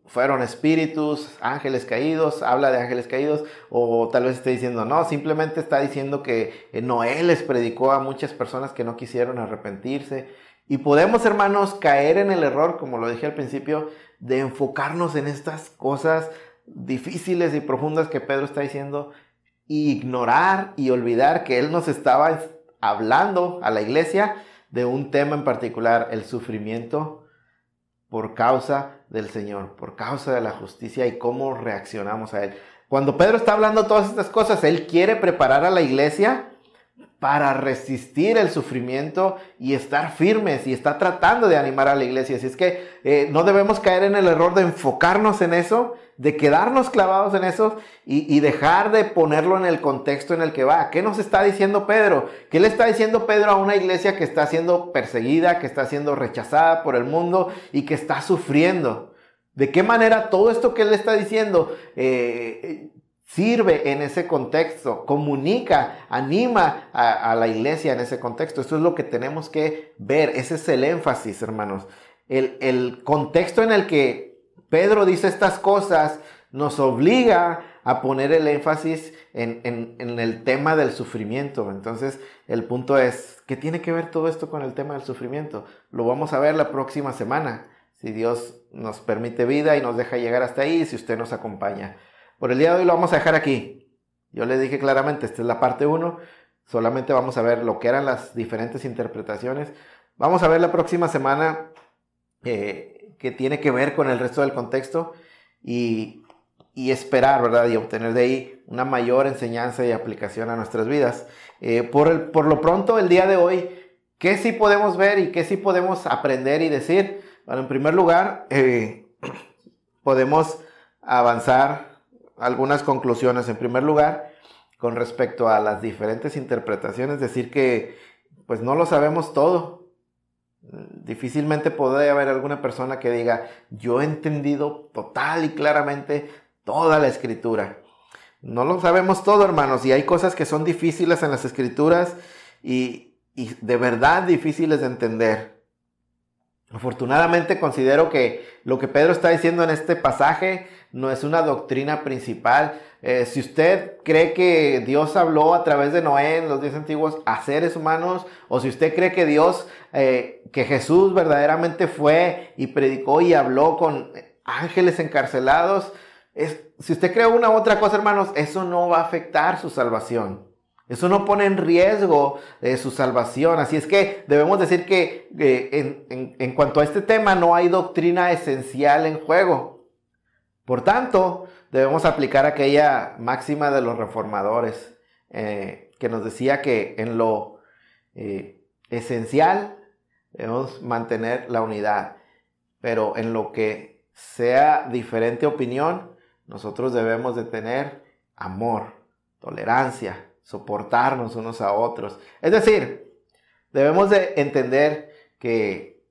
fueron espíritus, ángeles caídos, habla de ángeles caídos, o tal vez esté diciendo, no, simplemente está diciendo que Noé les predicó a muchas personas que no quisieron arrepentirse. Y podemos, hermanos, caer en el error, como lo dije al principio, de enfocarnos en estas cosas difíciles y profundas que Pedro está diciendo, y ignorar y olvidar que él nos estaba hablando a la iglesia de un tema en particular, el sufrimiento por causa del Señor, por causa de la justicia y cómo reaccionamos a él. Cuando Pedro está hablando todas estas cosas, él quiere preparar a la iglesia para resistir el sufrimiento y estar firmes, y está tratando de animar a la iglesia. Así es que no debemos caer en el error de enfocarnos en eso, de quedarnos clavados en eso y dejar de ponerlo en el contexto en el que va. ¿Qué nos está diciendo Pedro? ¿Qué le está diciendo Pedro a una iglesia que está siendo perseguida, que está siendo rechazada por el mundo y que está sufriendo? ¿De qué manera todo esto que él está diciendo sirve en ese contexto, comunica, anima a la iglesia en ese contexto? Esto es lo que tenemos que ver. Ese es el énfasis, hermanos. El contexto en el que Pedro dice estas cosas nos obliga a poner el énfasis en el tema del sufrimiento. Entonces, el punto es, ¿qué tiene que ver todo esto con el tema del sufrimiento? Lo vamos a ver la próxima semana, si Dios nos permite vida y nos deja llegar hasta ahí, si usted nos acompaña. Por el día de hoy lo vamos a dejar aquí. Yo les dije claramente, esta es la parte 1. Solamente vamos a ver lo que eran las diferentes interpretaciones. Vamos a ver la próxima semana que tiene que ver con el resto del contexto y esperar, ¿verdad? Y obtener de ahí una mayor enseñanza y aplicación a nuestras vidas. Por lo pronto, el día de hoy, ¿qué sí podemos ver y qué sí podemos aprender y decir? Bueno, en primer lugar, podemos avanzar algunas conclusiones. En primer lugar, con respecto a las diferentes interpretaciones, decir que pues no lo sabemos todo. Difícilmente podría haber alguna persona que diga, yo he entendido total y claramente toda la escritura. No lo sabemos todo, hermanos, y hay cosas que son difíciles en las escrituras y de verdad difíciles de entender. Afortunadamente considero que lo que Pedro está diciendo en este pasaje no es una doctrina principal. Si usted cree que Dios habló a través de Noé en los días antiguos a seres humanos, o si usted cree que que Jesús verdaderamente fue y predicó y habló con ángeles encarcelados, si usted cree una u otra cosa, hermanos, eso no va a afectar su salvación. Eso no pone en riesgo su salvación. Así es que debemos decir que en cuanto a este tema no hay doctrina esencial en juego. Por tanto, debemos aplicar aquella máxima de los reformadores que nos decía que en lo esencial debemos mantener la unidad, pero en lo que sea diferente opinión, nosotros debemos de tener amor, tolerancia, soportarnos unos a otros. Es decir, debemos de entender que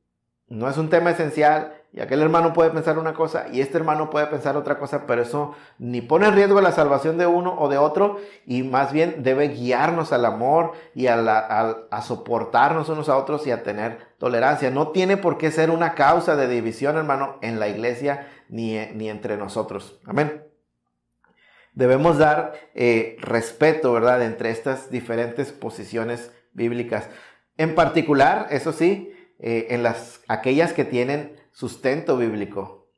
no es un tema esencial y aquel hermano puede pensar una cosa y este hermano puede pensar otra cosa, pero eso ni pone en riesgo la salvación de uno o de otro, y más bien debe guiarnos al amor y a soportarnos unos a otros y a tener tolerancia. No tiene por qué ser una causa de división, hermano, en la iglesia ni entre nosotros. Amén. Debemos dar respeto, ¿verdad?, entre estas diferentes posiciones bíblicas. En particular, eso sí, en aquellas que tienen sustento bíblico.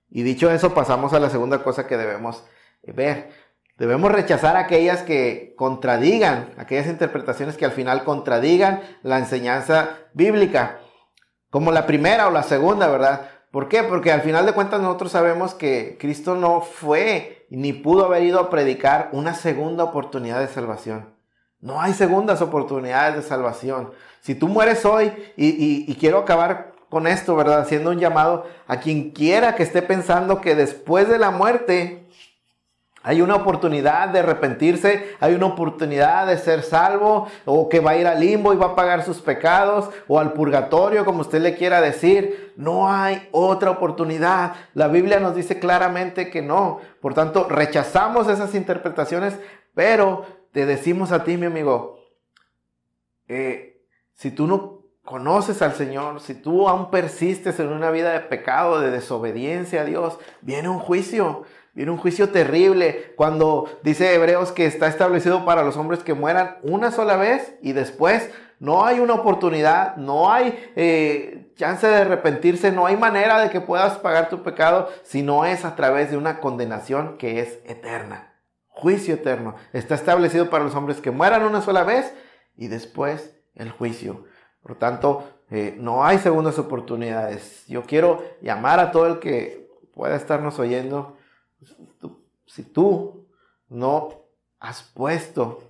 Y dicho eso, pasamos a la segunda cosa que debemos ver. Debemos rechazar aquellas que contradigan, aquellas interpretaciones que al final contradigan la enseñanza bíblica, como la primera o la segunda, ¿verdad? ¿Por qué? Porque al final de cuentas nosotros sabemos que Cristo no fue ni pudo haber ido a predicar una segunda oportunidad de salvación. No hay segundas oportunidades de salvación. Si tú mueres hoy, y quiero acabar con esto, ¿verdad?, haciendo un llamado a quien quiera que esté pensando que después de la muerte hay una oportunidad de arrepentirse, hay una oportunidad de ser salvo, o que va a ir al limbo y va a pagar sus pecados, o al purgatorio, como usted le quiera decir. No hay otra oportunidad. La Biblia nos dice claramente que no. Por tanto, rechazamos esas interpretaciones, pero te decimos a ti, mi amigo, si tú no conoces al Señor, si tú aún persistes en una vida de pecado, de desobediencia a Dios, viene un juicio. Viene un juicio terrible, cuando dice Hebreos que está establecido para los hombres que mueran una sola vez y después no hay una oportunidad, no hay chance de arrepentirse, no hay manera de que puedas pagar tu pecado si no es a través de una condenación que es eterna. Juicio eterno. Está establecido para los hombres que mueran una sola vez y después el juicio. Por tanto, no hay segundas oportunidades. Yo quiero llamar a todo el que pueda estarnos oyendo. Si tú no has puesto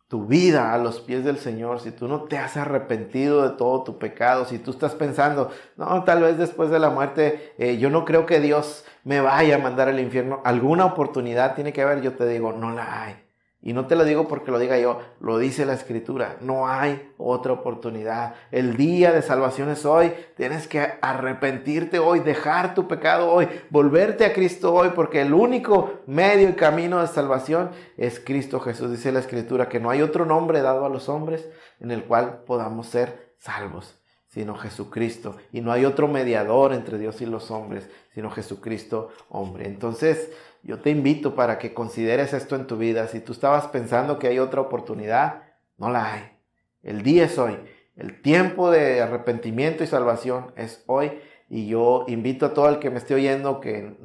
tu vida a los pies del Señor, si tú no te has arrepentido de todo tu pecado, si tú estás pensando, no, tal vez después de la muerte, yo no creo que Dios me vaya a mandar al infierno, alguna oportunidad tiene que haber, yo te digo, no la hay. Y no te lo digo porque lo diga yo, lo dice la Escritura. No hay otra oportunidad. El día de salvación es hoy. Tienes que arrepentirte hoy, dejar tu pecado hoy, volverte a Cristo hoy, porque el único medio y camino de salvación es Cristo Jesús. Dice la Escritura que no hay otro nombre dado a los hombres en el cual podamos ser salvos, sino Jesucristo. Y no hay otro mediador entre Dios y los hombres, sino Jesucristo hombre. Entonces, yo te invito para que consideres esto en tu vida. Si tú estabas pensando que hay otra oportunidad, no la hay. El día es hoy. El tiempo de arrepentimiento y salvación es hoy. Y yo invito a todo el que me esté oyendo que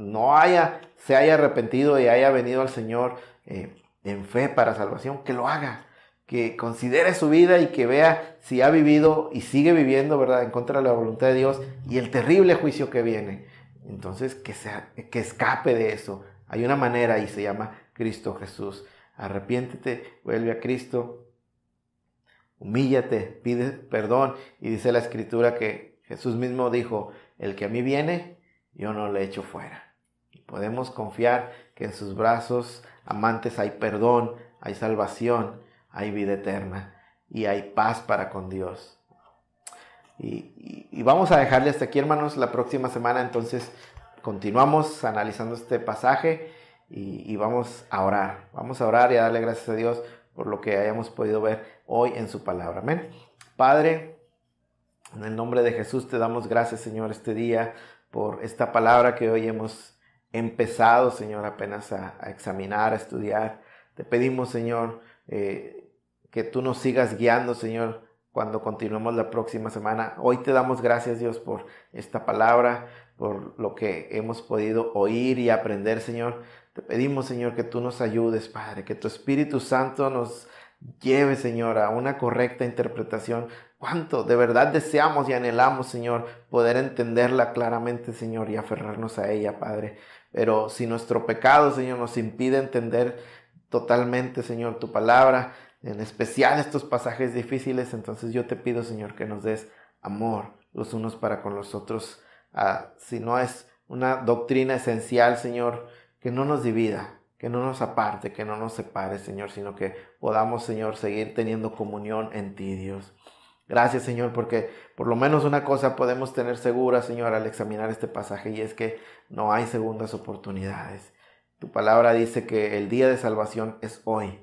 se haya arrepentido y haya venido al Señor en fe para salvación, que lo haga. Que considere su vida y que vea si ha vivido y sigue viviendo, ¿verdad?, en contra de la voluntad de Dios y el terrible juicio que viene. Entonces, que escape de eso. Hay una manera y se llama Cristo Jesús. Arrepiéntete, vuelve a Cristo, humíllate, pide perdón. Y dice la Escritura que Jesús mismo dijo, el que a mí viene, yo no le echo fuera. Y podemos confiar que en sus brazos amantes hay perdón, hay salvación, hay vida eterna y hay paz para con Dios. Y vamos a dejarle hasta aquí, hermanos. La próxima semana entonces continuamos analizando este pasaje y vamos a orar. Vamos a orar y a darle gracias a Dios por lo que hayamos podido ver hoy en su palabra. Amén. Padre, en el nombre de Jesús te damos gracias, Señor, este día por esta palabra que hoy hemos empezado, Señor, apenas a examinar, a estudiar. Te pedimos, Señor, que tú nos sigas guiando, Señor, cuando continuemos la próxima semana. Hoy te damos gracias, Dios, por esta palabra, por lo que hemos podido oír y aprender, Señor. Te pedimos, Señor, que tú nos ayudes, Padre, que tu Espíritu Santo nos lleve, Señor, a una correcta interpretación. Cuánto de verdad deseamos y anhelamos, Señor, poder entenderla claramente, Señor, y aferrarnos a ella, Padre. Pero si nuestro pecado, Señor, nos impide entender totalmente, Señor, tu palabra, en especial estos pasajes difíciles, entonces yo te pido, Señor, que nos des amor los unos para con los otros. Si no es una doctrina esencial, Señor, que no nos divida, que no nos aparte, que no nos separe, Señor, sino que podamos, Señor, seguir teniendo comunión en ti, Dios. Gracias, Señor, porque por lo menos una cosa podemos tener segura, Señor, al examinar este pasaje, y es que no hay segundas oportunidades. Tu palabra dice que el día de salvación es hoy.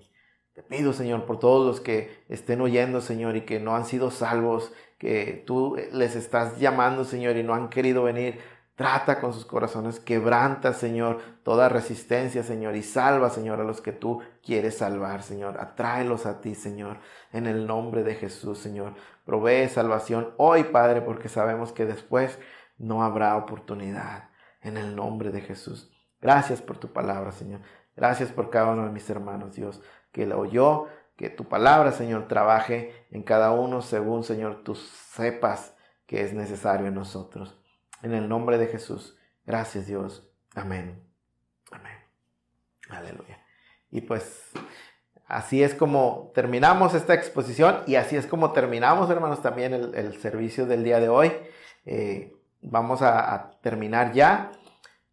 Te pido, Señor, por todos los que estén oyendo, Señor, y que no han sido salvos, que tú les estás llamando, Señor, y no han querido venir. Trata con sus corazones, quebranta, Señor, toda resistencia, Señor, y salva, Señor, a los que tú quieres salvar, Señor. Atráelos a ti, Señor, en el nombre de Jesús, Señor. Provee salvación hoy, Padre, porque sabemos que después no habrá oportunidad, en el nombre de Jesús. Gracias por tu palabra, Señor. Gracias por cada uno de mis hermanos, Dios, que la oyó, que tu palabra, Señor, trabaje en cada uno según, Señor, tú sepas que es necesario en nosotros. En el nombre de Jesús. Gracias, Dios. Amén. Amén. Aleluya. Y pues así es como terminamos esta exposición y así es como terminamos, hermanos, también el servicio del día de hoy. Vamos a terminar ya.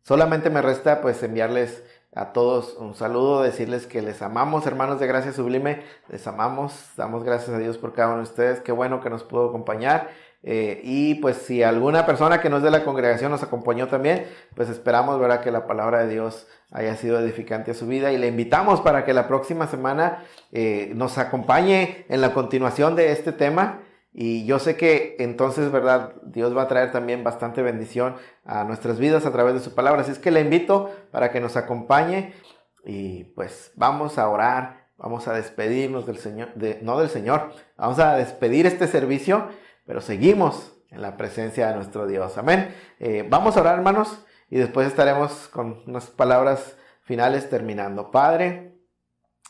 Solamente me resta pues enviarles a todos un saludo, decirles que les amamos, hermanos de Gracia Sublime, les amamos, damos gracias a Dios por cada uno de ustedes, qué bueno que nos pudo acompañar. Y pues si alguna persona que no es de la congregación nos acompañó también, pues esperamos, ¿verdad?, que la palabra de Dios haya sido edificante a su vida, y le invitamos para que la próxima semana nos acompañe en la continuación de este tema. Y yo sé que entonces, ¿verdad?, Dios va a traer también bastante bendición a nuestras vidas a través de su palabra. Así es que le invito para que nos acompañe y pues vamos a orar, vamos a despedirnos del Señor, no del Señor, vamos a despedir este servicio, pero seguimos en la presencia de nuestro Dios. Amén. Vamos a orar, hermanos, y después estaremos con unas palabras finales terminando. Padre,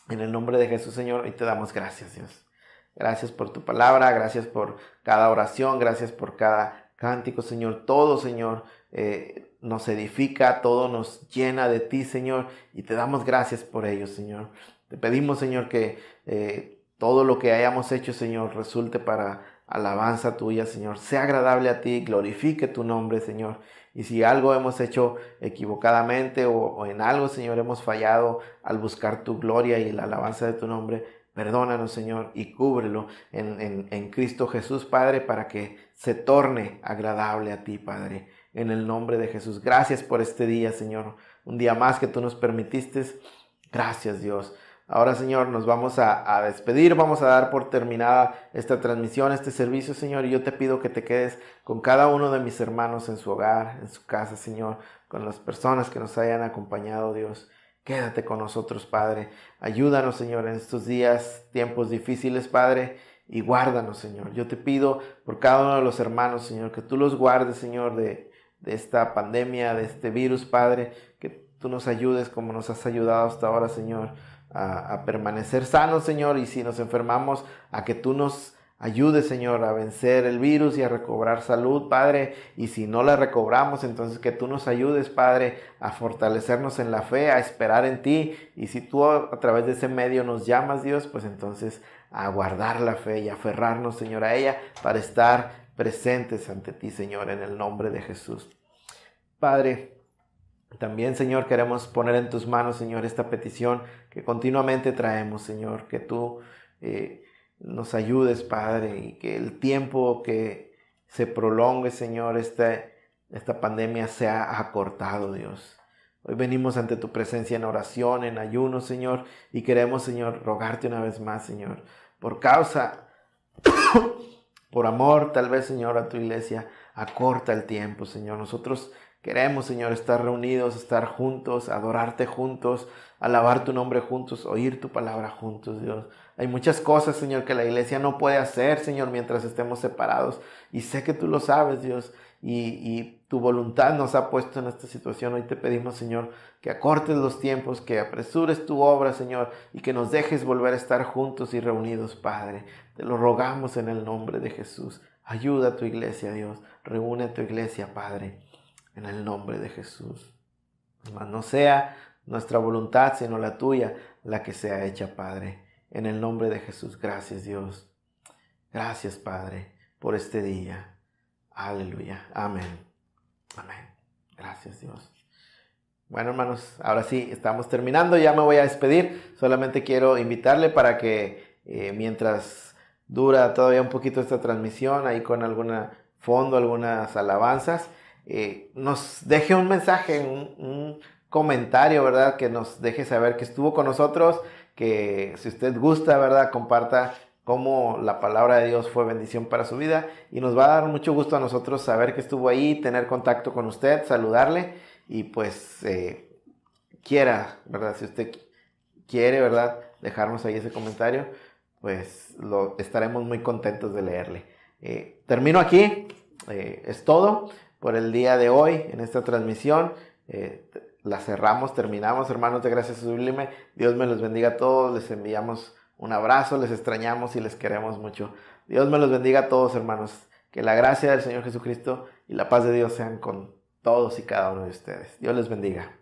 en el nombre de Jesús, Señor, hoy te damos gracias, Dios. Gracias por tu palabra, gracias por cada oración, gracias por cada cántico, Señor. Todo, Señor, nos edifica, todo nos llena de ti, Señor, y te damos gracias por ello, Señor. Te pedimos, Señor, que todo lo que hayamos hecho, Señor, resulte para alabanza tuya, Señor. Sea agradable a ti, glorifique tu nombre, Señor. Y si algo hemos hecho equivocadamente o en algo, Señor, hemos fallado al buscar tu gloria y la alabanza de tu nombre, perdónanos, Señor, y cúbrelo en Cristo Jesús, Padre, para que se torne agradable a ti, Padre, en el nombre de Jesús. Gracias por este día, Señor, un día más que tú nos permitiste. Gracias, Dios. Ahora, Señor, nos vamos a despedir, vamos a dar por terminada esta transmisión, este servicio, Señor, y yo te pido que te quedes con cada uno de mis hermanos en su hogar, en su casa, Señor, con las personas que nos hayan acompañado, Dios. Quédate con nosotros, Padre. Ayúdanos, Señor, en estos días, tiempos difíciles, Padre, y guárdanos, Señor. Yo te pido por cada uno de los hermanos, Señor, que tú los guardes, Señor, de esta pandemia, de este virus, Padre, que tú nos ayudes como nos has ayudado hasta ahora, Señor, a permanecer sanos, Señor, y si nos enfermamos, a que tú nos ayudes, Señor, a vencer el virus y a recobrar salud, Padre, y si no la recobramos, entonces que tú nos ayudes, Padre, a fortalecernos en la fe, a esperar en ti, y si tú a través de ese medio nos llamas, Dios, pues entonces a guardar la fe y a aferrarnos, Señor, a ella, para estar presentes ante ti, Señor, en el nombre de Jesús. Padre, también, Señor, queremos poner en tus manos, Señor, esta petición que continuamente traemos, Señor, que tú nos ayudes, Padre, y que el tiempo que se prolongue, Señor, esta pandemia sea acortado, Dios. Hoy venimos ante tu presencia en oración, en ayuno, Señor, y queremos, Señor, rogarte una vez más, Señor, por causa, por amor, tal vez, Señor, a tu iglesia, acorta el tiempo, Señor. Nosotros queremos, Señor, estar reunidos, estar juntos, adorarte juntos, alabar tu nombre juntos, oír tu palabra juntos, Dios. Hay muchas cosas, Señor, que la iglesia no puede hacer, Señor, mientras estemos separados. Y sé que tú lo sabes, Dios, y tu voluntad nos ha puesto en esta situación. Hoy te pedimos, Señor, que acortes los tiempos, que apresures tu obra, Señor, y que nos dejes volver a estar juntos y reunidos, Padre. Te lo rogamos en el nombre de Jesús. Ayuda a tu iglesia, Dios. Reúne a tu iglesia, Padre, en el nombre de Jesús. Mas no sea nuestra voluntad, sino la tuya, la que sea hecha, Padre. En el nombre de Jesús. Gracias, Dios. Gracias, Padre, por este día. Aleluya. Amén. Amén. Gracias, Dios. Bueno, hermanos, ahora sí, estamos terminando. Ya me voy a despedir. Solamente quiero invitarle para que mientras dura todavía un poquito esta transmisión, ahí con alguna fondo, algunas alabanzas, nos deje un mensaje, un comentario, ¿verdad? Que nos deje saber que estuvo con nosotros, que si usted gusta, ¿verdad? Comparta cómo la palabra de Dios fue bendición para su vida, y nos va a dar mucho gusto a nosotros saber que estuvo ahí, tener contacto con usted, saludarle, y pues quiera, ¿verdad? Si usted quiere, ¿verdad? Dejarnos ahí ese comentario, pues estaremos muy contentos de leerle. Termino aquí, es todo por el día de hoy en esta transmisión. La cerramos, terminamos, hermanos de Gracia Sublime. Dios me los bendiga a todos, les enviamos un abrazo, les extrañamos y les queremos mucho. Dios me los bendiga a todos, hermanos. Que la gracia del Señor Jesucristo y la paz de Dios sean con todos y cada uno de ustedes. Dios les bendiga.